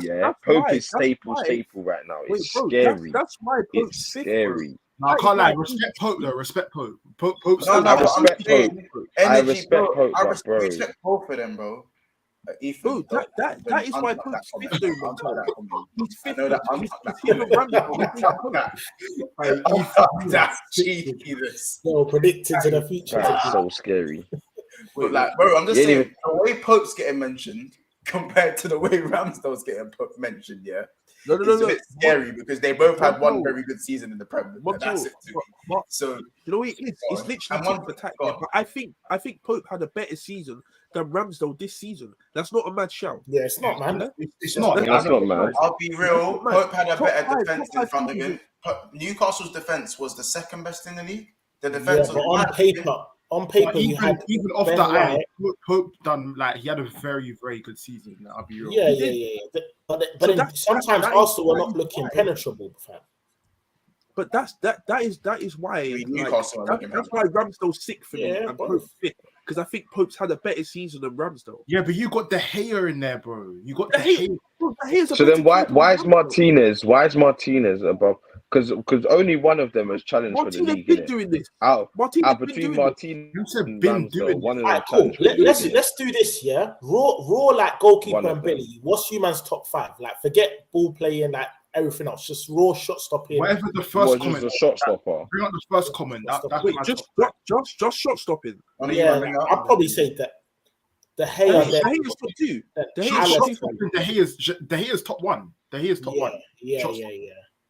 Yeah, Pope is staple right now. It's scary. That's why Pope's It's fifth, scary. No, I can't lie. Respect Pope though. Respect Pope. Pope's No, I but I'm respect saying Pope. energy, I respect Pope, I but bro. respect both of them, bro. Ethan, Bro, that is why Pope's fifth, though, man. He's I fifth. know that. He's fifth of Ramsdale. That's cheeky. Yo, predicted to the future. That's so scary. But like, bro, I'm just Yeah, saying the way Pope's getting mentioned compared to the way Ramsdale's getting mentioned, yeah. No. It's a bit scary because they both had one No. very good season in the Premier League. One That's no. it to me. So You know what it is? It's literally And one- top attack. go Yeah, on. but I think Pope had a better season than Ramsdale this season. That's not a mad shout. Yeah, it's not, man. It's not. That's not mad. I'll be real. Man, Pope had a top better five- defense top in five front of people- him. Newcastle's defense was the second best in the league. The Yeah, defense but was on paper, But you had even off Ben that eye, White. Pope done like he had a very, very good season. I'll be real. Yeah. But So then that's- sometimes that is- Arsenal were that not is looking why- penetrable, fam. But that is why Newcastle are looking that's why Ramsdale's sixth for me Yeah, and both. Pope's fifth, because I think Pope's had a better season than Ramsdale. Yeah, but you got the Gea in there, bro. You got the The Gea- Gea. Bro, here's a So then better why keeper is than Ramsdale. Martinez above? Because only one of them has challenged for the Martinez league, been innit? doing this. Out Martinez been between doing Martinez You said and been doing Ramsdale, one of All them right, cool. challenged for the league, innit? Let's do this, yeah. Raw like goalkeeper One of and them. Billy. What's you man's top 5? Like, forget ball playing, like everything else. Just raw shot stopping. Whatever the Was first just comment. a shot stopper. Bring up the first comment. That's Wait, my just top. shot stopping. Yeah, I'd probably say that the The Gea. Hea's top two. The Hea's Alex- top two. The Gea's top one. The Gea's top one. Yeah.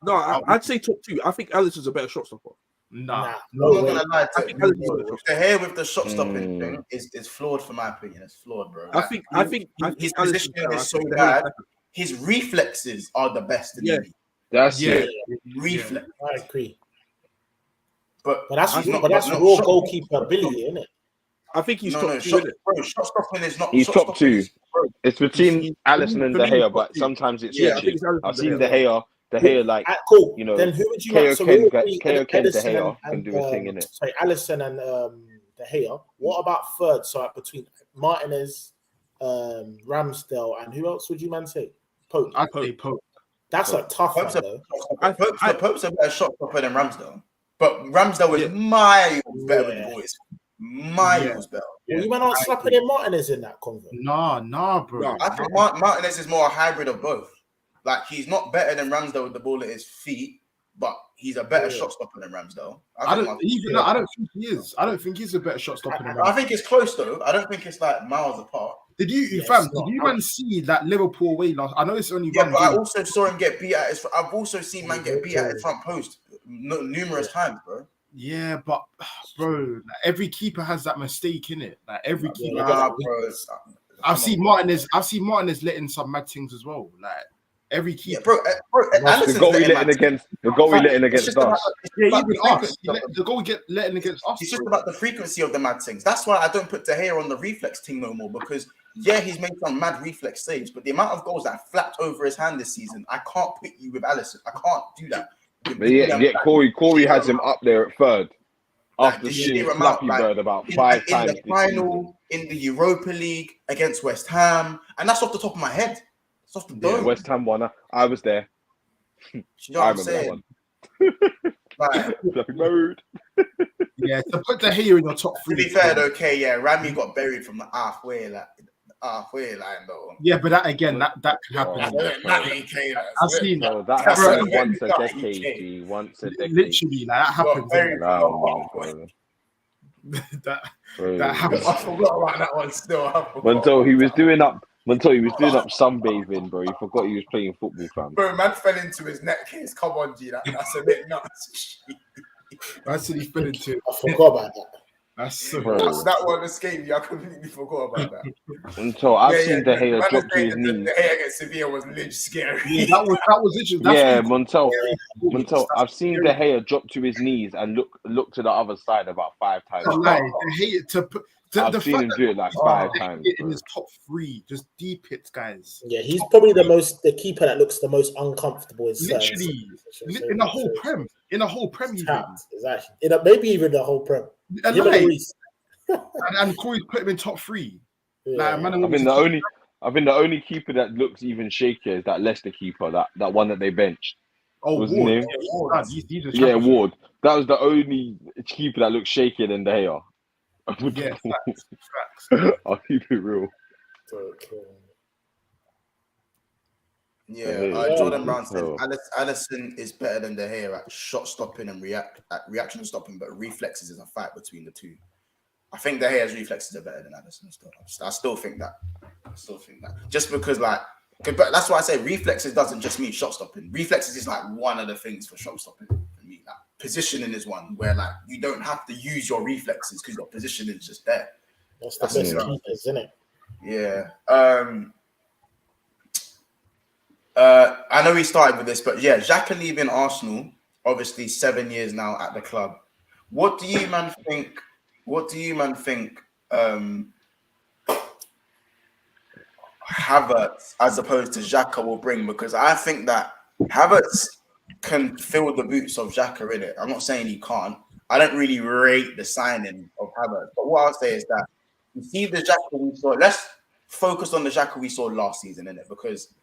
No, I'd say top two. I think Alisson's a better shot stopper. Nah. I'm no not way. gonna lie I to think you. Alisson's The hair with the shot stopping Mm. thing is flawed for my opinion. It's flawed, bro. I think his Alisson's positioning better. is so I think the Hea's bad. better. His reflexes are the best in Yeah. the league. That's Yeah. it. Reflex, I agree. but But he's not- that's not raw shot- goalkeeper ability, isn't it? I think he's No, top no, two, shot, innit? bro, shot stopping is not. He's shot top stopping two. is- bro, It's between He's- Alisson and for De me, Gea, top but two. sometimes it's Yeah, I switching. think it's Alisson I've and seen De De Gea. De Gea like Cool. you know, Then who would you KO like? So can we get- agree KO can De Ederson Gea and, can do his thing, innit? Sorry, Alisson and De Gea. What about third? So between Martinez, Ramsdale, and who else would you man say? Pope. I'd say Pope. That's a tough one, Pope's a, though. Pope's a better shot stopper than Ramsdale, but Ramsdale was Yeah. miles better with Yeah. the boys. Miles better. Well, you man aren't slapping in Martinez in that convo. Nah, bro. No. I think Martinez is more a hybrid of both. Like he's not better than Ramsdale with the ball at his feet, but he's a better shot stopper than Ramsdale. I don't think he is. I don't think he's a better shot stopper than I Ramsdale. think it's close though. I don't think it's like miles apart. Did you, Yes, fam? no, Did you man see that Liverpool away last? I know it's only Yeah, one but I game. also saw him get beat at his. I've also seen man get beat at his front post numerous times, bro. Yeah, but bro, like, every keeper has that mistake in it. Like every keeper. Nah, bro. I've seen Martinez. I've seen Martinez letting some mad things as well. Like every Yeah, keeper. bro. The Alisson's goal we letting letting man- against the goal we letting It's against just about- us. it's Yeah, about even the us. frequency of The goal get letting against us. It's just bro. about the frequency of the mad things. That's why I don't put De Gea on the reflex team no more because yeah, he's made some mad reflex saves, but the amount of goals that flapped over his hand this season, I can't put you with Alisson. I can't do that. But yeah, Corey has him up there at third after Like, seeing the amount, Flappy like, Bird about in 5 the times. this season. final, in the Europa League against West Ham, and that's off the top of my head. It's off the Yeah, dome. West Ham won. I was there. You know I what I'm remember that saying? one. Like, Flappy Bird. Yeah, to put the Gea in your top to three. be fair, okay, yeah, Rami got buried from the halfway line though. Yeah, but that again, that could happen. Oh, I've seen that. Bro, that That's happens right. once a Not decade, UK. G. Once a decade. Literally, like that happens. Very Wow, bro. that Bro. that happens. I forgot about that one still. Until he was doing up sunbathing, bro. He forgot he was playing football, fam. Bro, man fell into his neck case. Come on, G. That's a bit nuts. That's what he fell into. I forgot about that. That's so. Bro. That one escaped me. I completely forgot about that. Until I've seen De Gea Man, drop the to his De knees. Gea against Sevilla was literally scary. Yeah, that was literally. That's Yeah, what Montel. I've seen De Gea drop to his knees and look to the other side about 5 times. Lie. De Gea I've seen him do it like 5 times. In his top 3, just deep hits, guys. Yeah, he's probably the keeper that looks the most uncomfortable. Literally, in the whole prem. In the whole prem, even. Exactly. Maybe even the whole prem. And Corey's put him in top 3. Yeah. Like, I think the only keeper that looks even shakier is that Leicester keeper, that one that they benched. Oh, What's Ward. his name? Yeah, Ward. That was the only keeper that looks shakier than De Gea. Yeah, facts. I'll keep it real. Okay. Yeah, Jordan Brown said Alisson is better than De Gea at shot stopping and reaction stopping, but reflexes is a fight between the two. I think De Gea's reflexes are better than Alisson. I still think that. Just because, but that's why I say reflexes doesn't just mean shot stopping. Reflexes is like one of the things for shot stopping for me. Like positioning is one where like you don't have to use your reflexes because your positioning is just there. That's the best keepers, isn't it? Yeah. I know we started with this, but yeah, Xhaka leaving Arsenal, obviously 7 years now at the club. What do you man think? Havertz, as opposed to Xhaka, will bring? Because I think that Havertz can fill the boots of Xhaka in it. I'm not saying he can't. I don't really rate the signing of Havertz, but what I'll say is that you see the Xhaka we saw. Let's focus on the Xhaka we saw last season in it, because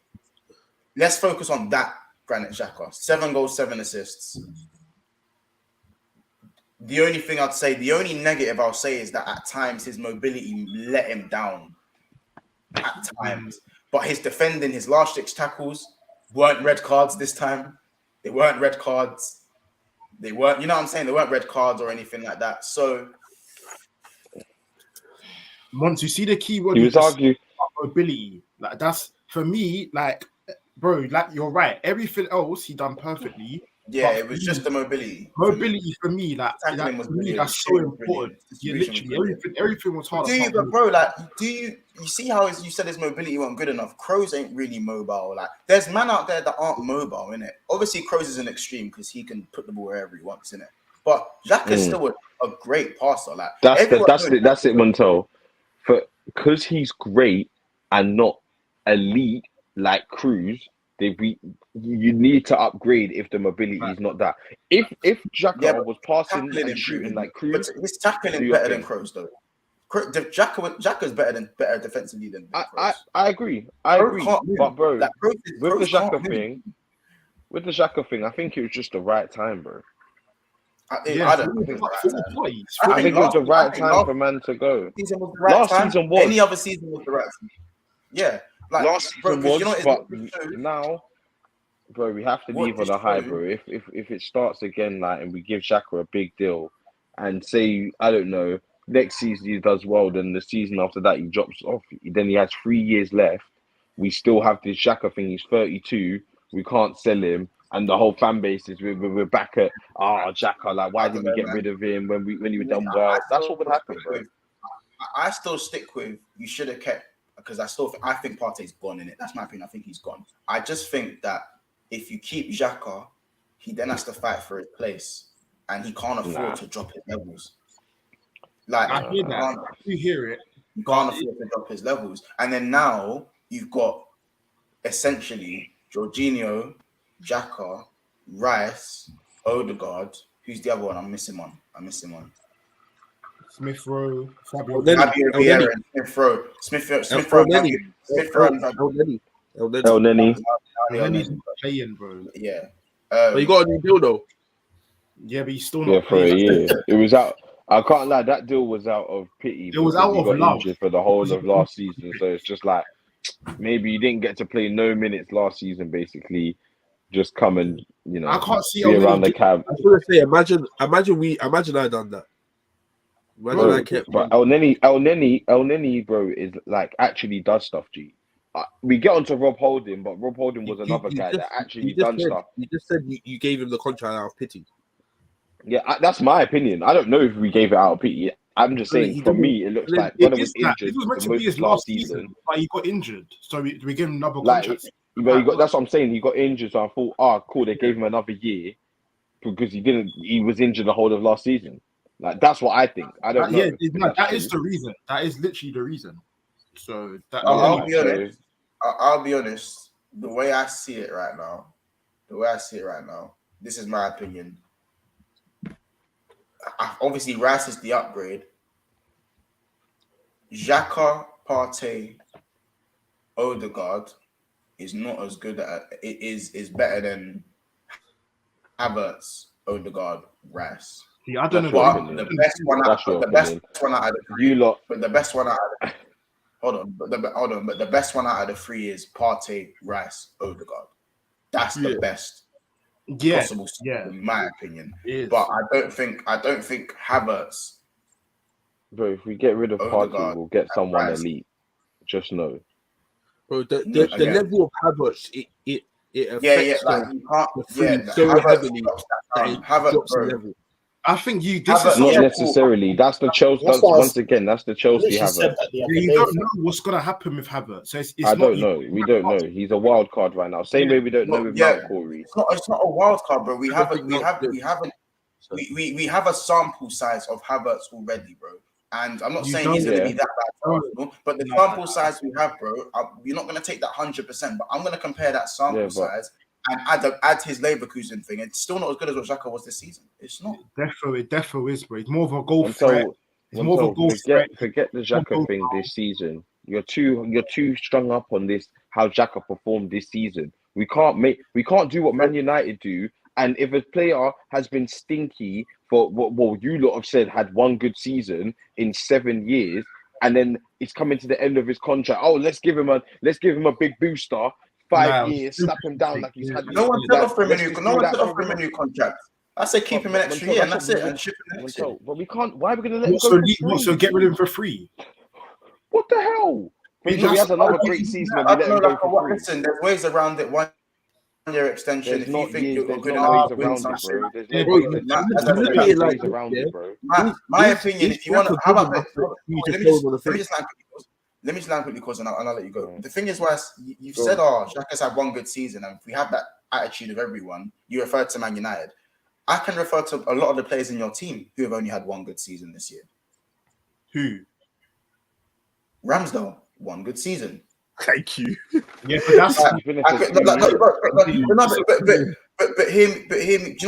let's focus on that Granit Xhaka. 7 goals, 7 assists. The only thing I'd say, the only negative I'll say is that at times his mobility let him down. At times. But his defending, his last 6 tackles weren't red cards this time. They weren't red cards. They weren't, you know what I'm saying? They weren't red cards or anything like that. So once you see the key word, he was arguing mobility. Like that's for me, like bro, like you're right. Everything else he done perfectly. Yeah, it was just the mobility. Mobility for me, like tackling was brilliant. That's so important. Yeah, literally everything was hard. Do you see how you said his mobility wasn't good enough? Kroos ain't really mobile. Like there's men out there that aren't mobile, innit? Obviously, Kroos is an extreme because he can put the ball wherever he wants, innit? But Xhaka is still a great passer. Like that's it, Montel. Because he's great and not elite like Kroos. You need to upgrade if the mobility is not that. If Xhaka was passing and shooting like Kroos, but his tackling better than Kroos though. Xhaka is better defensively than Kroos. I agree. But bro, with the Xhaka thing, I think it was just the right time, bro. I think it was the right time for man to go. Season was. Any other season was the right time. Yeah. Like, last season but now, bro, we have to leave on a high, bro. If it starts again, like, and we give Xhaka a big deal, and say, I don't know, next season he does well, then the season after that he drops off. Then he has 3 years left. We still have this Xhaka thing. He's 32. We can't sell him, and the whole fan base is we're back at Xhaka. Like, why didn't we get rid of him when he was done well? That's what would happen, bro. I still stick with you should have kept. Because I think Partey's gone in it. That's my opinion. I think he's gone. I just think that if you keep Xhaka, he then has to fight for his place, and he can't afford to drop his levels. Like I hear that. You hear it. You can't afford to drop his levels, and then now you've got essentially Jorginho, Xhaka, Rice, Odegaard. Who's the other one? I'm missing one. Smith Rowe, Fabio Vieira, Smith Rowe, El Neni. He's playing, bro. Yeah. But you got a new deal though. Yeah, but he's still not for a year. It was out. I can't lie. That deal was out of pity. It was out of love for the whole of last season. So it's just like maybe you didn't get to play no minutes last season. Basically, just come and I can't see be around the cab. I was gonna say, imagine I done that. Bro, but El Neni, bro, is like actually does stuff. G. We get onto Rob Holding, but Rob Holding was another guy that actually done stuff. You just said you gave him the contract out of pity. Yeah, that's my opinion. I don't know if we gave it out of pity. I'm just saying, He for doesn't- me, it looks Then like when it it was is that. This injured was meant the to be most his last last season. season, but he got injured. So we gave him another Like, contract. that's what I'm saying. He got injured, so I thought, cool, they gave him another year because he was injured the whole of last season. Like, that's what I think. I don't know. Yeah, if no, that's that true. is the reason. That is literally the reason. So that I'll be so- honest. I'll be honest. The way I see it right now, this is my opinion. Obviously, Rice is the upgrade. Xhaka, Partey, Odegaard is not as good at it. Is better than Havertz, Odegaard, Rice. See, I don't That's know. your But opinion. the best one out, That's your the best opinion. one out of the You three. lot, But the best one out of the, hold on. But the best one out of the three is Partey, Rice, Odegaard. That's the best Yeah, possible, in my opinion. it is. But I don't think Havertz, bro, if we get rid of Partey, Odegaard, we'll get someone Rice. elite. Just know. Bro, the Again. level of Havertz, it Yeah, affects like you can't. the three Yeah, so Havertz heavily drops that that down. it Havertz, drops the bro. level. I think this Havertz- is Not Yeah, necessarily. That's the Chelsea. That's That's, what I was- once again, that's the I Chelsea literally said Havertz. that the other you day. don't know what's gonna happen with Havertz. So it's I not don't know. We don't know. He's a wild card right now. Same way we don't know with Yeah. Mount Corey. It's not a wild card, bro. We I have don't think we have a sample size of Havertz already, bro. And I'm not You saying he's don't- going to Yeah. be that bad for No. Arsenal, but the No. sample size we have, bro, you're not going to take that 100%. But I'm going to compare that sample Yeah, but- size and add his Leverkusen thing. It's still not as good as what Xhaka was this season. It's not. Defo is, bro. He's more of a goal threat. Until It's more of a goal threat. forget the Xhaka thing this season. You're too strung up on this. How Xhaka performed this season. We can't do what Man United do. And if a player has been stinky for what you lot have said had one good season in 7 years, and then it's coming to the end of his contract. Oh, let's give him a big booster. 5 years, slap him down like he's had. No one said offer him a let's new. just No do one that said for offer him a everyone. new contract. I said keep him an extra Montel, year, and that's that's it, what and ship him next year. Montel, but we can't. Why are we going to let him So, go for free? so get rid of him for free. What the hell? He So he has just- another great season and we let him go for free. Listen, there's ways around it. 1 year extension. There's If you not think years, you're there's good no enough, ways win around some it, shit. bro. There's Yeah, no bro, ways. look As at it like around this, it, bro. my opinion, if you want to, how about let let me just land quickly, cause and I'll let you go. The thing is, Wes, you've said, Xhaka's had one good season, and if we have that attitude of everyone, you referred to Man United. I can refer to a lot of the players in your team who have only had one good season this year. Who? Ramsdale, one good season. Thank you. Yeah, but that's But him. Do you know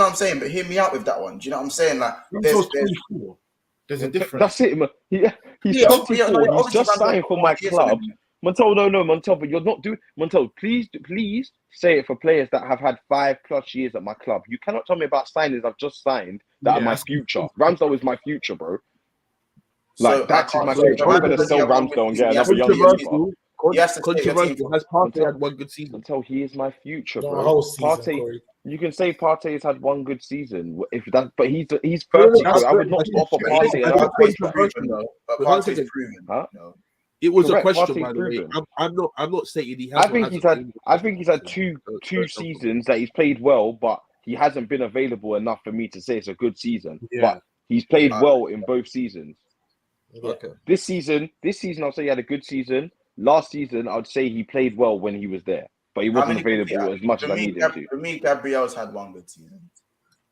what I'm saying? But hear me out with that one. Do you know what I'm saying? Like, Ramsdale's 24. There's a difference. That's it, man. He's Yeah, 24. obviously, He's just Ramsdale's signed for my years club. in him. Montel, no, Montel, but you're not doing Montel. Please say it for players that have had 5+ years at my club. You cannot tell me about signings I've just signed that are my future. Ramsdale is my future, bro. Like So that's I can't my say future. I'm gonna Ramsdale sell has one Ramsdale and good get season. another young keeper. Yes, Controversial. Has Partey had one good season? Until he is my future, Not bro. a whole season, Partey, Corey. you can say Partey has had one good season. If that, but he's 30. No, bro. I would not offer Partey another Partey's contract. proven, though. But Partey's proven. Huh? No. It was Correct, a question, Partey's by the way. proven. I'm not stating he I hasn't. think he's had two seasons that he's played well, but he hasn't been available enough for me to say it's a good season. Yeah. But he's played well in both seasons. Okay. This season, I'll say he had a good season. Last season, I'd say he played well when he was there, but he wasn't available as much as I needed to. For me, Gabriel's had one good season.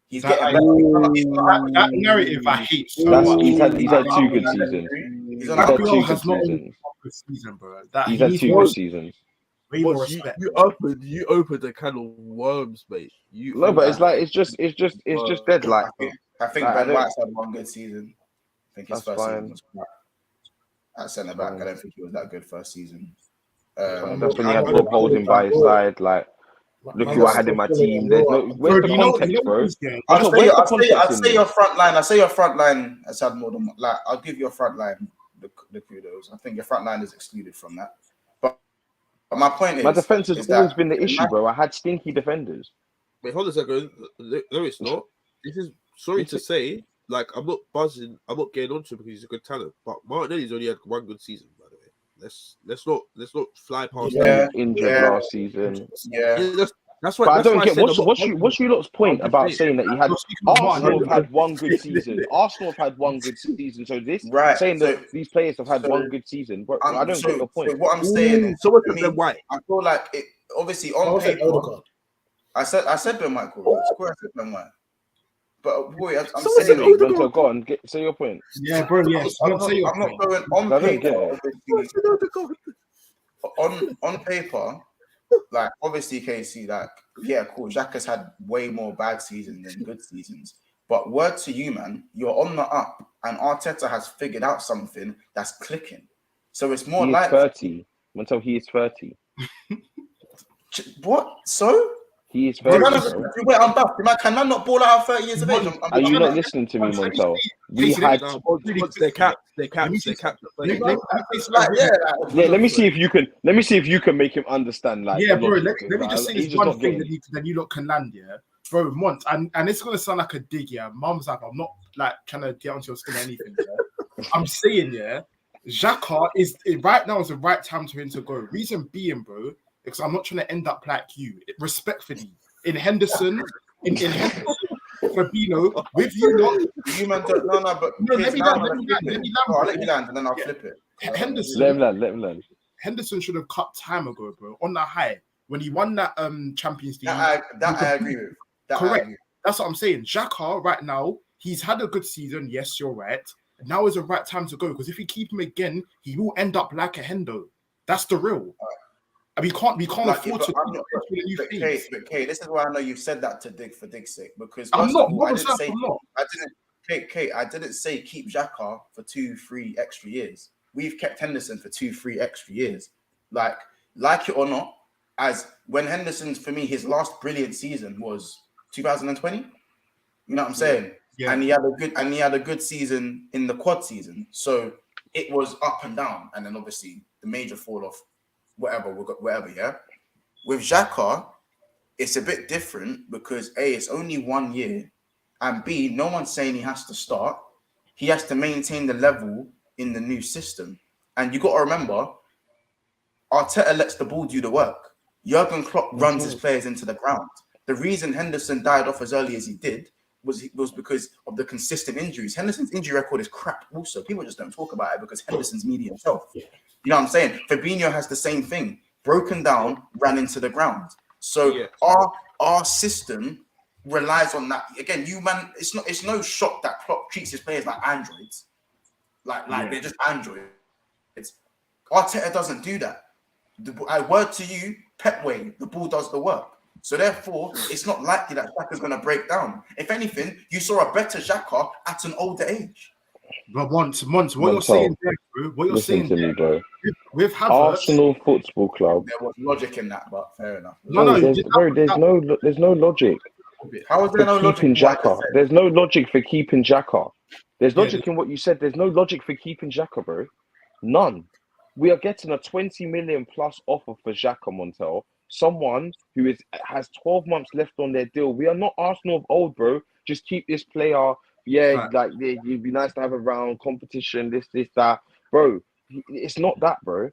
He's That- getting better. that narrative I hate so That's, much. he's had 2 good seasons. He's He's on had that two Gabriel good has not only seasons. one good season, bro. That He's he had needs 2 more, good seasons. way more But respect. you opened a can of worms, mate. No, but it's like it's just dead. Like I think I Ben don't- White's had one good season. I think his That's first season fine. was crap. At centre back, I don't think he was that good first season. that's when he had Rob Holding by his side. Like, look who I had in my team. There's no where's the context, bro? I'd say your front line. I say your front line has had more than like. I'll give your front line the kudos. I think your front line is excluded from that. But my point is, My defense has is always that been the issue, bro. I had stinky defenders. Wait, hold on a second. No, it's not. This is sorry to say. Like, I'm not buzzing. I'm not getting onto him because he's a good talent. But Martinelli's only had one good season, by the way. Let's not fly past Yeah. that. Injured last season. Yeah. Yeah, That's why. But I That's don't why get I said what's your lot's point I'm just about saying. saying that you had You're speaking of Arsenal Martin. have had one good season. Arsenal have had one good season. So this Right. saying So, that these players have had so, one good season, but I don't get your point. So what I'm saying is, So what for does Ben me, White? I feel like it. Obviously, I on said paper, Odegaard. I said Ben White. Of course, I said Ben White. But boy, I'm Someone said saying, Odegaard. Montel, go on, say your point. Yeah, bro. Yes. I'm not going on I don't get paper. it. Obviously, I said Odegaard. on paper, like obviously, KC, like yeah, cool. Xhaka's had way more bad seasons than good seasons. But word to you, man, you're on the up, and Arteta has figured out something that's clicking. So it's more He is like 30. Montel, he is 30. what? So He is Bro, 30, he's- bro. wait, I'm back. Can I not ball out at 30 years of age? Are you trying not to- listening to me, I'm saying- Montel? We Casey, had. No, once they're capped. They're capped. They're capped. Let me say Like, something. yeah, Yeah, let me see if you can. Let me see if you can make him understand. Like, Yeah, the bro. logic, Let me just say he's this just one not thing getting it. that you lot can land, yeah, bro. Mont, and it's gonna sound like a dig, yeah. Mum's like, I'm not like trying to get onto your skin or anything. Yeah? I'm saying, yeah, Xhaka right now is the right time for him to go. Reason being, bro, because I'm not trying to end up like you. Respectfully, in Henderson, in Henderson, Fabinho, with you lot. you man don't but No, let me land, I'll let you land and then I'll Yeah. flip it. Henderson. Let him learn. Henderson should have cut time ago, bro. On that high when he won that Champions League. That I agree with. Correct. That's what I'm saying. Xhaka right now, he's had a good season. Yes, you're right. Now is the right time to go because if we keep him again, he will end up like a Hendo. That's the real. And we can't afford to. But Kate, this is why I know you've said that to dig for dig's sake because I'm first not. of all, I'm not. I didn't say keep Xhaka for 2-3 extra years. We've kept Henderson for 2-3 extra years. Like it or not, as when Henderson's for me, his last brilliant season was 2020. You know what I'm saying? Yeah. And he had a good season in the quad season. So it was up and down, and then obviously the major fall off, whatever. Yeah. With Xhaka, it's a bit different because A, it's only 1 year, and B, no one's saying he has to start. He has to maintain the level in the new system. And you got to remember, Arteta lets the ball do the work. Jurgen Klopp runs his players into the ground. The reason Henderson died off as early as he did was because of the consistent injuries. Henderson's injury record is crap also. People just don't talk about it because Henderson's medium health. You know what I'm saying? Fabinho has the same thing. Broken down, ran into the ground. So our system relies on that. Again, it's no shock that Klopp treats his players like androids. Like they're just androids. Arteta doesn't do that. I word to you, Pep way, the ball does the work. So therefore, it's not likely that Xhaka's going to break down. If anything, you saw a better Xhaka at an older age. But once, what you're saying there, bro, what you're saying to me, bro. With Havertz, Arsenal Football Club. There was logic in that, but fair enough. There's no logic. How is there no logic keeping Xhaka? There's no logic for keeping Xhaka. There's logic in what you said. There's no logic for keeping Xhaka, bro. None. We are getting a 20 million plus offer for Xhaka, Montel. Someone who has 12 months left on their deal. We are not Arsenal of old, bro. Just keep this player. Yeah, like it'd be nice to have a round competition. This, that, bro. It's not that, bro.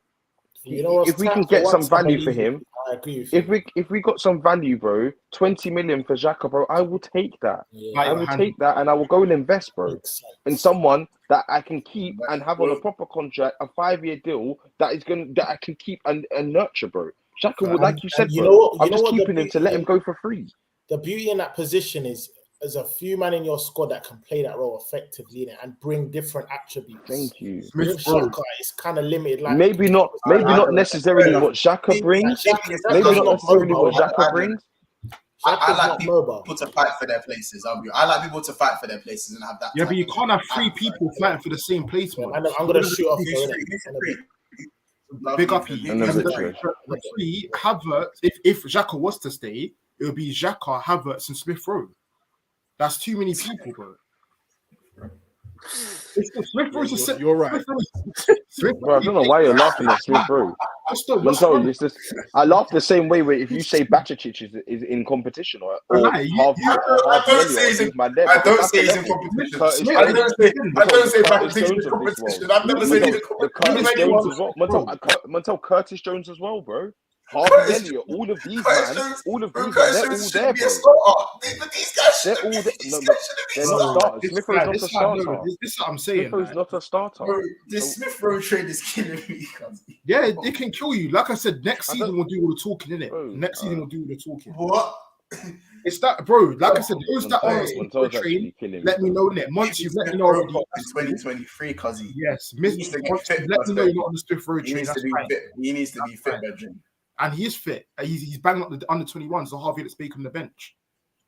You know, if we can get some value for him, I agree with you. if we got some value, bro, 20 million for Xhaka, bro, I will take that. Yeah. I will take that, and I will go and invest, bro, in someone that I can keep and have on a proper contract, a 5-year deal that I can keep and nurture, bro. Xhaka would, like you said, bro. I'm just keeping him to let him go for free. The beauty in that position is there's a few man in your squad that can play that role effectively and bring different attributes. Thank you. With Xhaka, it's kind of limited. Like maybe not necessarily what Xhaka brings. Maybe not necessarily what Xhaka brings. I like people to fight for their places. I like people to fight for their places and have that. Yeah, but you can't have 3 people fighting for the same place, man. I'm going to shoot off. Big up. Havertz, if Xhaka was to stay, it would be Xhaka, Havertz, and Smith Rowe. That's too many people, bro. Smith Rowe is You're right. Bro, I don't know why you're laughing at Smith Rowe. I laugh the same way where if you say Bacic is in competition or I don't say he's in competition. I don't say Bacic is in competition. I've never said he's in competition. Curtis Jones as well. Montel, Curtis Jones as well, bro. Harvey Elliott, all of these, man, all of these, man, they're all there, bro. But these guys They're all there. No, but they're not starters. Smith Rowe's not a starter. This is what I'm saying. Smith Rowe's not a starter. Bro, this Smith Rowe trade is killing me. Yeah, it can kill you. Like I said, next season we'll do all the talking, innit? Bro, Next season we'll do all the talking. What? It's that, bro. Like I said, those that are Montoya's train, actually killing let me know, innit? Once you've let me know already. In 2023, cuzzy. Yes, He needs to get fit, let me know you're not on the Smith Rowe He train. needs to be fit. He needs to be fit, bedroom. And he is fit. He's banging up the under 21s, so Harvey Elliott's speak on the bench.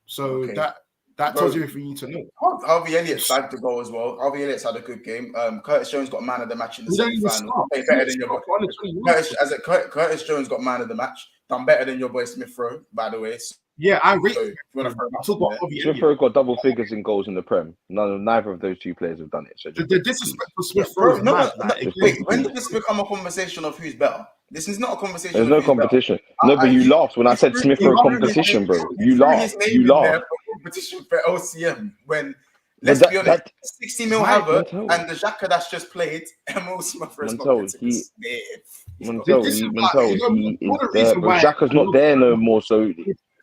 So Okay. that tells you everything you need to know. Harvey Elliott's bagged the goal as well. Harvey Elliott's had a good game. Curtis Jones got man of the match in the He don't even semi-final. start. Better than your boy. Curtis Jones got man of the match. Done better than your boy Smith Rowe, by the way. Yeah, I rate. So, if you want to throw him I'm up talking about there. Harvey Smith Elliott. Rowe got double figures in goals in the Prem. Neither of those two players have done it. So The disrespect for Smith Bro, Rowe is mad. wait, when did this become a conversation of who's better? This is not a conversation. there's of no who's better. competition. No, but you laughed when I said Smith Rowe competition, bro. You laughed. You laughed. Competition for LCM when, But let's be honest, 60 mil Right, Havertz Montel. and the Xhaka that's just played, Emil Smith Rowe's got Montel, to he- sniff. Montel, This is he why- is one of the there, reasons but why- Xhaka's not there no more. So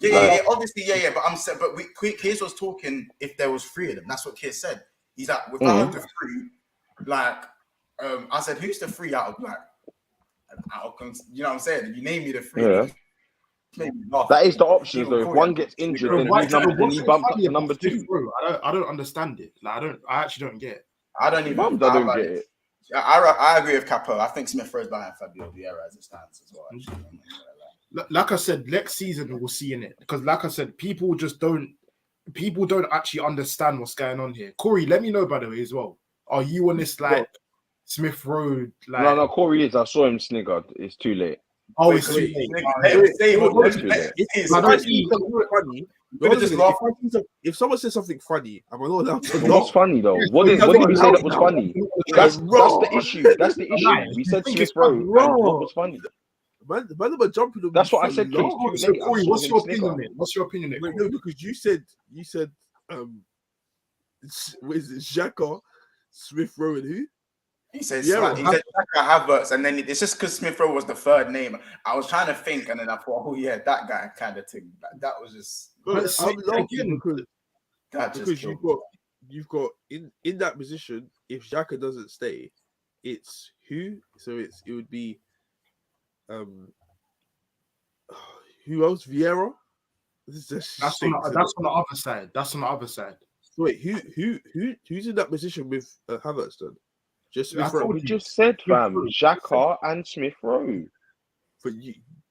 Yeah, obviously, yeah. But I'm saying, but Kears was talking if there was three of them. That's what Kears said. He's like, without the three, like, I said, who's the three out of like, you know what I'm saying? You name me the three. Yeah. That is the options though. If one gets injured, then he bumped up to number 2. I don't understand it. Like I actually don't get it. I don't even. I don't get it. I agree with Capo. I think Smith Rowe's behind Fabio Vieira as it stands as well. Actually. Like I said, next season we'll see in it because, like I said, people don't actually understand what's going on here. Corey, let me know by the way as well. Are you on this like Smith Rowe? Like No, Corey is. I saw him sniggered. It's too late. oh, it's too late. If someone says something funny, am I not allowed to But what's funny though? What did we say that was funny? That's the issue. That's the issue. We said Smith Rowe. And what was funny? Man, are jumping on That's me what I for said. long. Too So late. Corey, I saw what's him your snigger. opinion on it? What's your opinion on it? Wait, Corey? no, because you said what is it, Xhaka, Smith Rowe, and who? He said Yeah, Xhaka Havertz, and then it's just because Smith Rowe was the third name. I was trying to think, and then I thought, oh yeah, that guy kind of thing. That was just I'm laughing again, because you've got in that position. If Xhaka doesn't stay, it's who? So it would be who else? Vieira. That's on the other side. That's on the other side. Wait, who's in that position with Havertz then? Just Smith Rowe. We just said, fam, Xhaka and Smith Rowe. But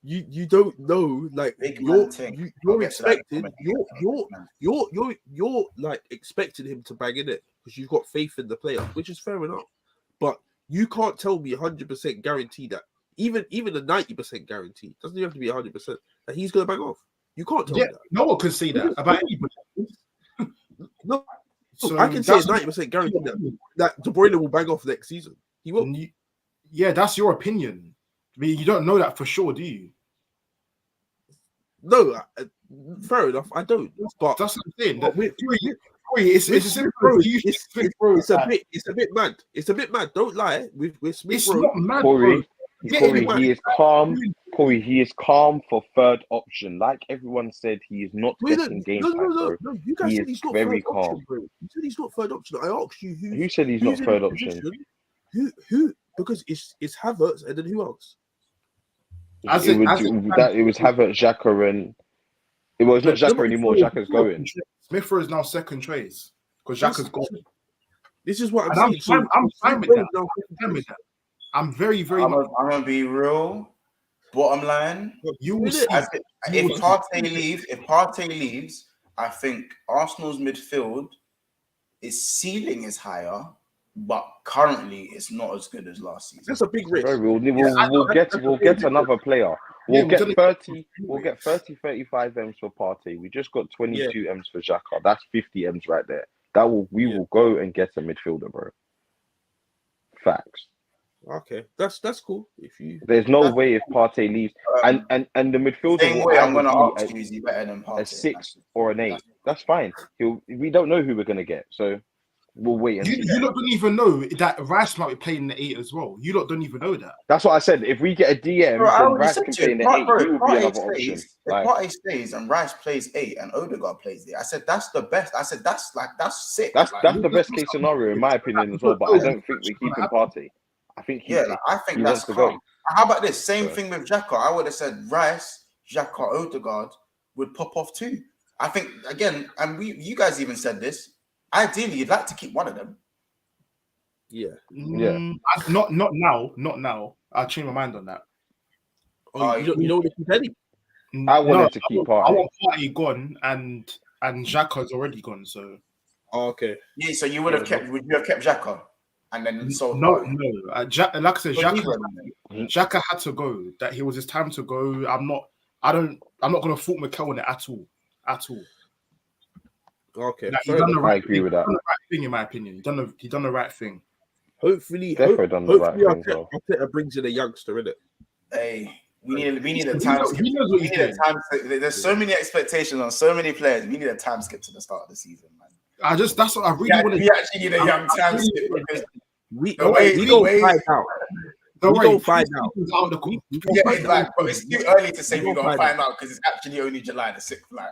you don't know, like Big you're man thing. you're I'll get to that expecting comment. you're like expecting him to bang in it because you've got faith in the player, which is fair enough. But you can't tell me 100% guarantee that even a 90% guarantee doesn't even have to be 100% that he's gonna bang off. You can't tell me that. No one can say that about anybody. No, So I can say 90% guarantee that De Bruyne will bang off next season. He will. Yeah, that's your opinion. I mean, you don't know that for sure, do you? No, fair enough. I don't. But That's what I'm saying. but with- It's with simple. Smith Rowe, You it's Smith Rowe, it's a bit mad. It's a bit mad. Don't lie. With Smith it's Rowe, not mad, Corey, bro. Corey, he is calm. Corey, he is calm for third option. Like everyone said, he is not Wait, getting game time, bro. no. You guys He said is he's not very third option, calm. bro. You said he's not third option. I asked you Who said he's not who's in third the option? position. Who? Because it's Havertz and then who else? It was Havertz, Xhaka, and it was not Xhaka anymore. Xhaka's going. Smith Rowe is now second choice because Xhaka's gone. This is what And I'm saying. I'm fine with that. I'm fine with that. I'm very, very. I'm gonna be real. Bottom line, You will see. if Partey leaves, I think Arsenal's midfield ceiling is higher, but currently it's not as good as last season. That's a big risk. We'll get another player. We'll get 30, 35 M's for Partey. We just got 22 M's for Xhaka. That's 50 M's right there. We will go and get a midfielder, bro. Facts. Okay, that's cool. There's no way if Partey leaves and the midfielder Same will way I'm either gonna be ask you, is he better than Partey? a 6 or an 8. That's fine. We don't know who we're gonna get, so We'll wait and see. You lot don't even know that Rice might be playing the 8 as well. You lot don't even know that. That's what I said. If we get a DM, Bro, I then already Rice said can to play you, in the bro, 8. He will be Partey another option. stays, if Partey stays and Rice plays 8 and Odegaard plays 8, I said that's the best. I said that's sick. That's Like, the best case scenario in my opinion as well. But I don't think we're keeping Partey. I think yeah, like, I think he that's wants to calm. go. How about this? Same So- thing with Xhaka. I would have said Rice, Xhaka, Odegaard would pop off too. I think again, and you guys even said this. Ideally, you'd like to keep one of them. Yeah. Not now. I'll change my mind on that. Oh, you don't want to keep any? I wanted to keep Partey. I want Partey gone and Xhaka's already gone. So Okay. Yeah, so you would have kept. Would you have kept Xhaka and then sold? no. Partey? Like I said, So Xhaka had to go. That he was his time to go. I'm not gonna fault Mikel on it at all. Okay. Like, he done the I right agree thing. with that. He done the right thing in my opinion. He done the right thing. Hopefully, Definitely done the right thing, bro. Arteta brings in a youngster, innit? Hey, we need a He time knows- skip. he knows what We he's need a doing. time skip. There's so many expectations on so many players. We need a time skip to the start of the season, man. That's what I really Yeah, want to we actually need a young time really skip want because We The way- don't the way- find out. Don't We worry, don't find out. he's out of the yeah, but it's too early to say We we're don't gonna find find out because it's actually only July the 6th. Like,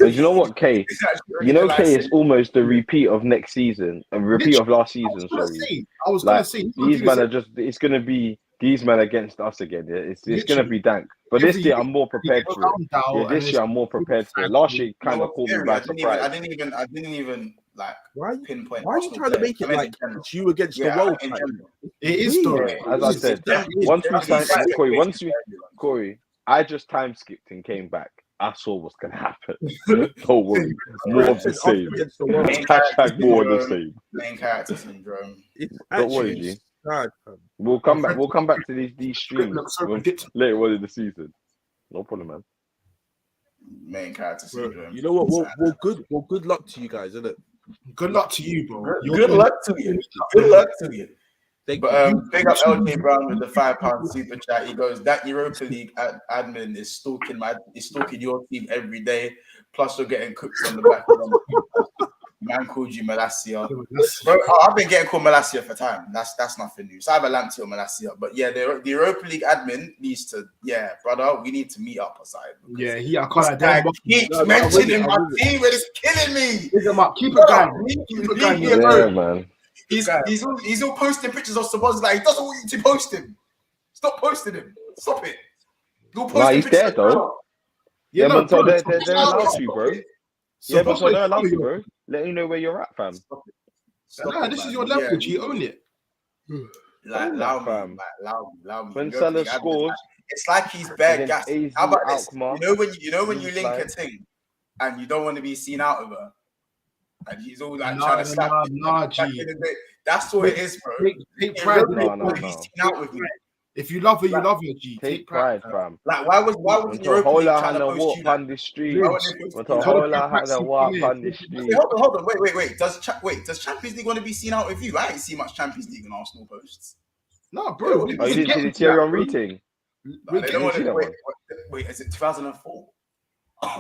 But you know what, Kay? it's actually only You know, July Kay 6th. is almost the repeat of next season, a repeat of last season. Sorry, I was gonna like say these men are just. It's gonna be these men against us again. Yeah? It's gonna Literally. be dank. But this Every year year, I'm more prepared for it. Yeah, this year I'm more prepared for it. Last year kind of caught me by surprise. I didn't even like Why? pinpoint. Why are you Arsenal trying to players. make it I meant like in general. it's you against the Yeah, world? in Like, general. it is though. As I said, once we signed Corey, I just time skipped and came back. I saw what's gonna happen. Don't worry, more of the it's us same. against the world. Hashtag more of the same. Main character syndrome. It's Don't worry, actually G. sad, fam. We'll come back. We'll come back to these streams Look so when- predictable. later on in the season. No problem, man. Main character syndrome. You know what? Well, good luck to you guys, isn't it? Good luck to you, bro. Good luck to you. Good luck to you. Thank But you. big up LJ Brown with the £5 super chat. He goes, that Europa League admin is stalking your team every day. Plus, you're getting cooked on the back. Man called you Malacia. Bro, I've been getting called Malacia for time. That's nothing new. It's either Lamptey or Malacia. But yeah, the Europa League admin needs to, brother, we need to meet up aside. Yeah, I can't. Guy keeps mentioning my team, and it's killing me. Pick him up. Keep it going. Keep it going. Yeah, man. He's all posting pictures of Sabozz like he doesn't want you to post him. Stop posting him. Stop it. You're posting He's pictures there though. Yeah, but so they're allowed to, bro. Yeah, but so they're allowed to, bro. Let you know where you're at, fam. This is your leverage. You own it. Like, allow me. When Salah scores, it's like he's bare gas. How about this? Alkmaar, You know when you link a thing and you don't want to be seen out of her, and he's all like trying to slap you. Back in the day. That's what it is, bro. Take pride. No. Be seen out with me. If you love her, you love her, G. Take pride, fam. Like why was Europa League trying to post you? On the street. Hold on. Wait. Does Champions League want to be seen out with you? I ain't see much Champions League in Arsenal posts. No, bro. Oh, you didn't see the Thierry Henry thing? No, they don't want to. Wait, is it 2004?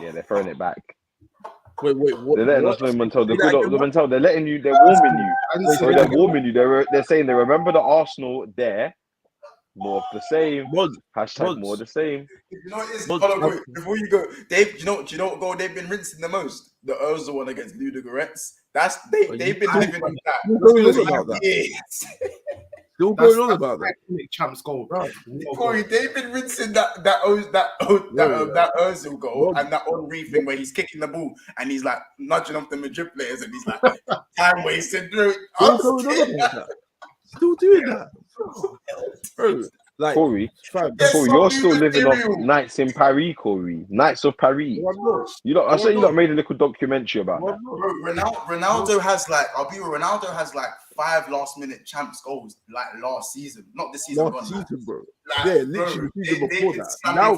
Yeah, they're throwing it back. Wait, what? They're letting us know, Montel. They're letting you. They're warming you. So they're warming you. They're saying they remember the Arsenal there. More of the same. Hashtag more of the same. You know what it is? Hold on, wait, before you go, Dave. Do you know what goal they've been rinsing the most? The Ozil one against Ludogorets. They've been living on that. Still going on about that. Champs goal. Corey, they've been rinsing that Ozil goal and that Henry thing where he's kicking the ball and he's like nudging off the Madrid players and he's like time wasted. Still doing that, bro. Like Corey, you're still living off nights in Paris, Corey. Nights of Paris. I say you made a little documentary about that. Ronaldo has like, Ronaldo has like 5 last-minute champs goals like last season, not this season. Last season, bro. Like, yeah, literally season before that. Now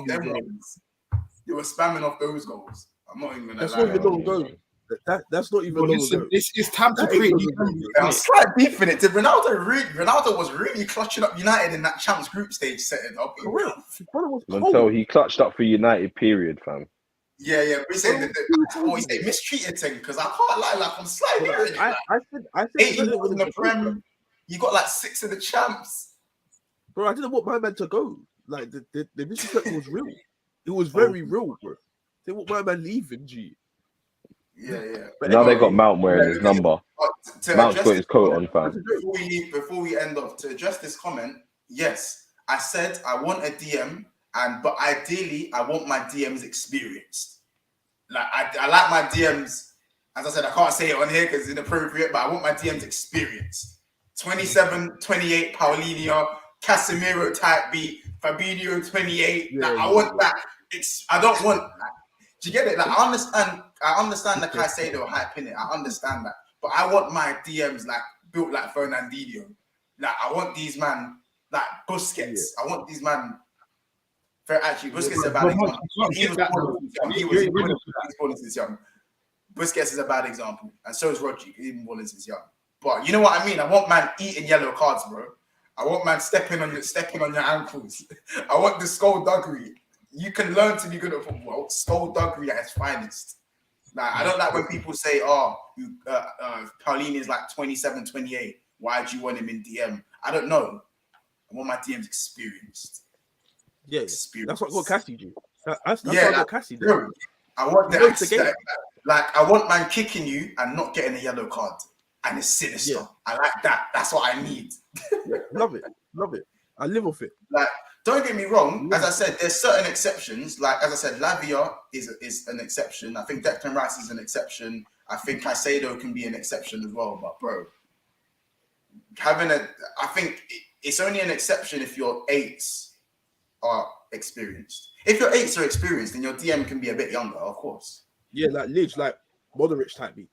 they were spamming off those goals. I'm not even gonna. That's not even long ago. That's not even long ago. It's time to create. I'm slight beef in it. Ronaldo was really clutching up United in that Champs group stage setting. Until he clutched up for United, period, fam. Yeah. We say he say mistreated thing because I can't lie, like I'm slightly hearing it. I said 18 Brennan goals in the to go, Prem. You got like 6 of the champs. bro. I didn't want my man to go. Like the disrespect was real. It was very real, bro. They want my man leaving, G. Yeah. But Now anyway, they got Mount wearing his number. To Mount's address got his coat on, comment, fam. before we end off, to address this comment, yes, I said I want a DM, but ideally I want my DMs experienced. Like I like my DMs. As I said, I can't say it on here because it's inappropriate, but I want my DMs experienced. 27, 28, Paulinho, Casemiro type beat, Fabinho 28. Yeah, I want that. I don't want. Do you get it? Like I understand the Caicedo hype in it. I understand that, but I want my DMs like built like Fernandinho. Like I want these man like Busquets. Yeah. I want these man. Actually, Busquets is a bad example. He was born since young. Busquets is a bad example, and so is Rodri. He's been born since young. But you know what I mean? I want man eating yellow cards, bro. I want man stepping on your ankles. I want the skullduggery. You can learn to be good at football. Skullduggery at its finest. Like, I don't like when people say, Pauline is like 27, 28. Why do you want him in DM? I don't know. I want my DMs experienced. Yeah, that's what got Cassie, G. That's what got Cassie. Bro, I want that. Like, I want man kicking you and not getting a yellow card. And it's sinister. Yeah. I like that. That's what I need. Love it. I live off it. Like, don't get me wrong. As I said, there's certain exceptions. Like, as I said, Lavia is an exception. I think Declan Rice is an exception. I think Caicedo can be an exception as well. But, bro, I think it's only an exception if your 8s are experienced. If your 8s are experienced, then your DM can be a bit younger, of course. Yeah, like Lidge, like Modric type beat.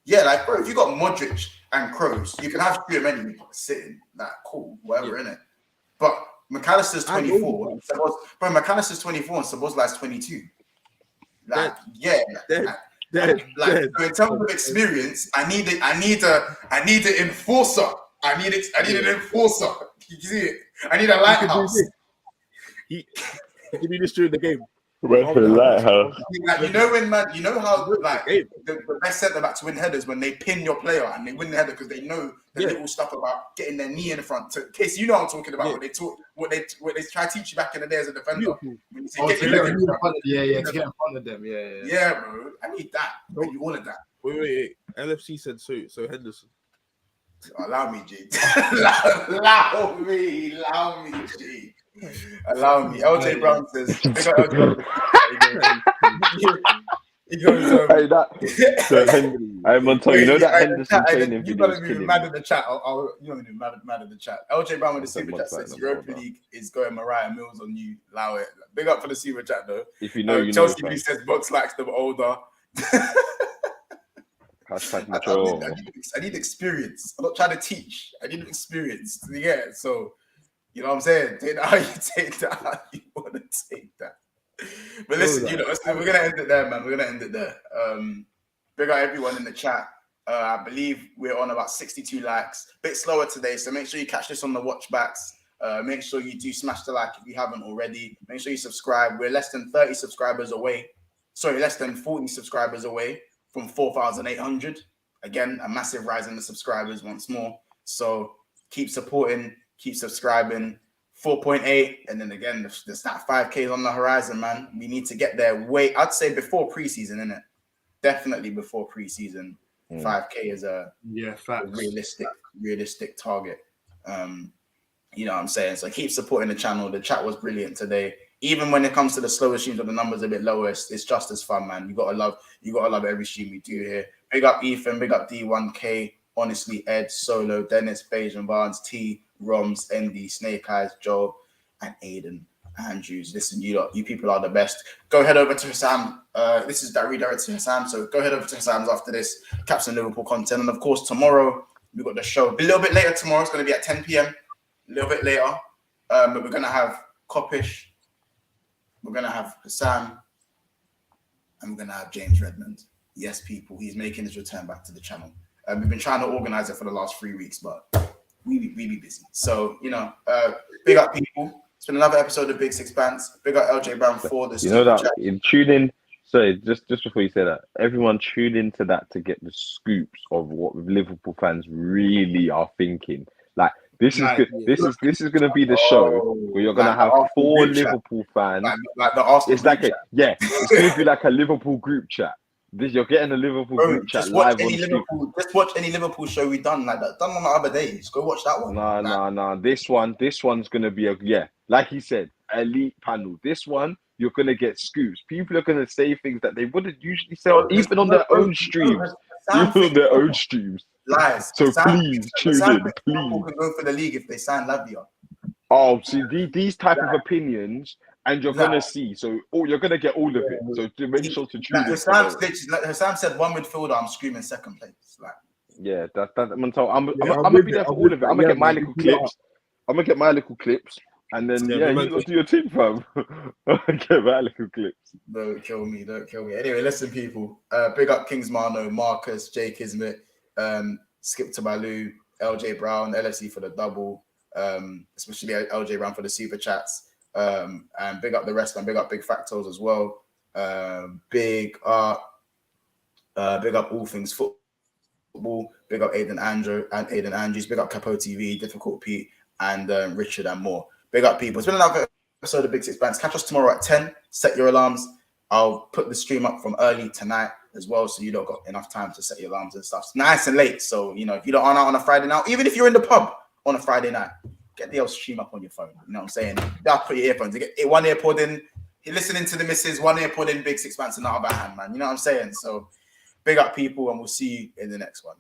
Yeah, like, bro, if you got Modric and Kroos, you can have 3 of many sitting. Like, cool, whatever, innit? But McAllister's 24. McAllister's 24 and Szoboszlai's 22. Like, so in terms of experience, I need an enforcer. I need an enforcer. You see it? I need a lighthouse. He can do this during the game. Went for the lighthouse. Like, you know when man, you know how like the best centre back to win headers when they pin your player and they win the header because they know the little stuff about getting their knee in the front. In case you know what I'm talking about, what they try to teach you back in the day as a defender. To get in front of them. Yeah, bro. I need that. I need all of that. Wait. LFC said so Henderson. Allow me, G. Allow me, G. Allow me. LJ Brown says. He goes. Hey, I'm on top. You know that Henderson training video. You're gonna be mad in the chat. You're gonna be mad in the chat. LJ Brown with the super chat says Europa League is going Mariah Mills on you. Allow it. Big up for the super chat though. If you know, you Chelsea know. Chelsea says Box likes them older. I need experience. I'm not trying to teach. I need experience. Yeah, so you know what I'm saying? Take that how you take that how you want to take that. But listen, we're gonna end it there, man. We're gonna end it there. Big up everyone in the chat. I believe we're on about 62 likes. Bit slower today, so make sure you catch this on the watch backs. Make sure you do smash the like if you haven't already. Make sure you subscribe. We're less than 30 subscribers away. Sorry, less than 40 subscribers away from 4,800. Again, a massive rise in the subscribers once more. So keep supporting, keep subscribing. 4.8, and then again, there's that 5K on the horizon, man. We need to get there I'd say before preseason, innit? Definitely before preseason. 5K is a realistic target. You know what I'm saying? So keep supporting the channel. The chat was brilliant today. Even when it comes to the slower streams or the numbers a bit lower, it's just as fun, man. You gotta love every stream we do here. Big up Ethan, big up D1K, honestly, Ed, Solo, Dennis, Bajan Barnes, T, Roms, ND, Snake Eyes, Joe, and Aiden Andrews. Listen, you people are the best. Go head over to Hassam. This is that redirect to Hassam. So go head over to Hassam's after this. Caps and Liverpool content. And of course, tomorrow we've got the show. A little bit later tomorrow. It's going to be at 10 p.m. A little bit later. But we're going to have Kopish. We're going to have Hassam. And we're going to have James Redmond. Yes, people. He's making his return back to the channel. We've been trying to organize it for the last 3 weeks, but we be busy. So, big up people. It's been another episode of Big Six Bands. Big up LJ Brown for this. You know that. Tune in Sorry, just before you say that, everyone tune into that to get the scoops of what Liverpool fans really are thinking. Like this is good. This is going to be the show where you're going to have 4 Liverpool fans. Like the Arsenal It's like group chat. It's going to be like a Liverpool group chat. You're getting a Liverpool group chat live on stream. Just watch any Liverpool show we done like that. Done on the other days. Go watch that one. Nah. This one's going to be like he said, elite panel. This one, you're going to get scoops. People are going to say things that they wouldn't usually say, even on their own streams. Even on their own streams. Lies. So please tune in, please. Liverpool can go for the league if they sign Lavia. Oh, see, these type of opinions, and you're going to see. So you're going to get all of it. So to make sure to tune in. Sam said one midfielder, I'm screaming second place. Like, yeah, I'm going to be there for all of it. I'm going to get my little clips. I'm going to get my little clips. And then, you got to do your thing, fam. Get my little clips. Don't kill me. Anyway, listen, people. Big up Kings Mano, Marcus, Jay Kismet, Skip Tabalu, LJ Brown, LFC for the double, especially LJ Brown for the super chats. And big up the rest, man. Big up Big Factos as well. Big up all things football. Big up Aiden Andrews. Big up Capo TV, Difficult Pete, and Richard and more. Big up, people. It's been another episode of Big Six Bands. Catch us tomorrow at 10. Set your alarms. I'll put the stream up from early tonight as well, so you don't got enough time to set your alarms and stuff. It's nice and late, so if you don't on out on a Friday night, even if you're in the pub on a Friday night, get the old stream up on your phone. You know what I'm saying? I'll put your earphones. You get one earpod in. You're listening to the missus. One earpod in. Big Six Bands and not about hand, man. You know what I'm saying? So big up, people, and we'll see you in the next one.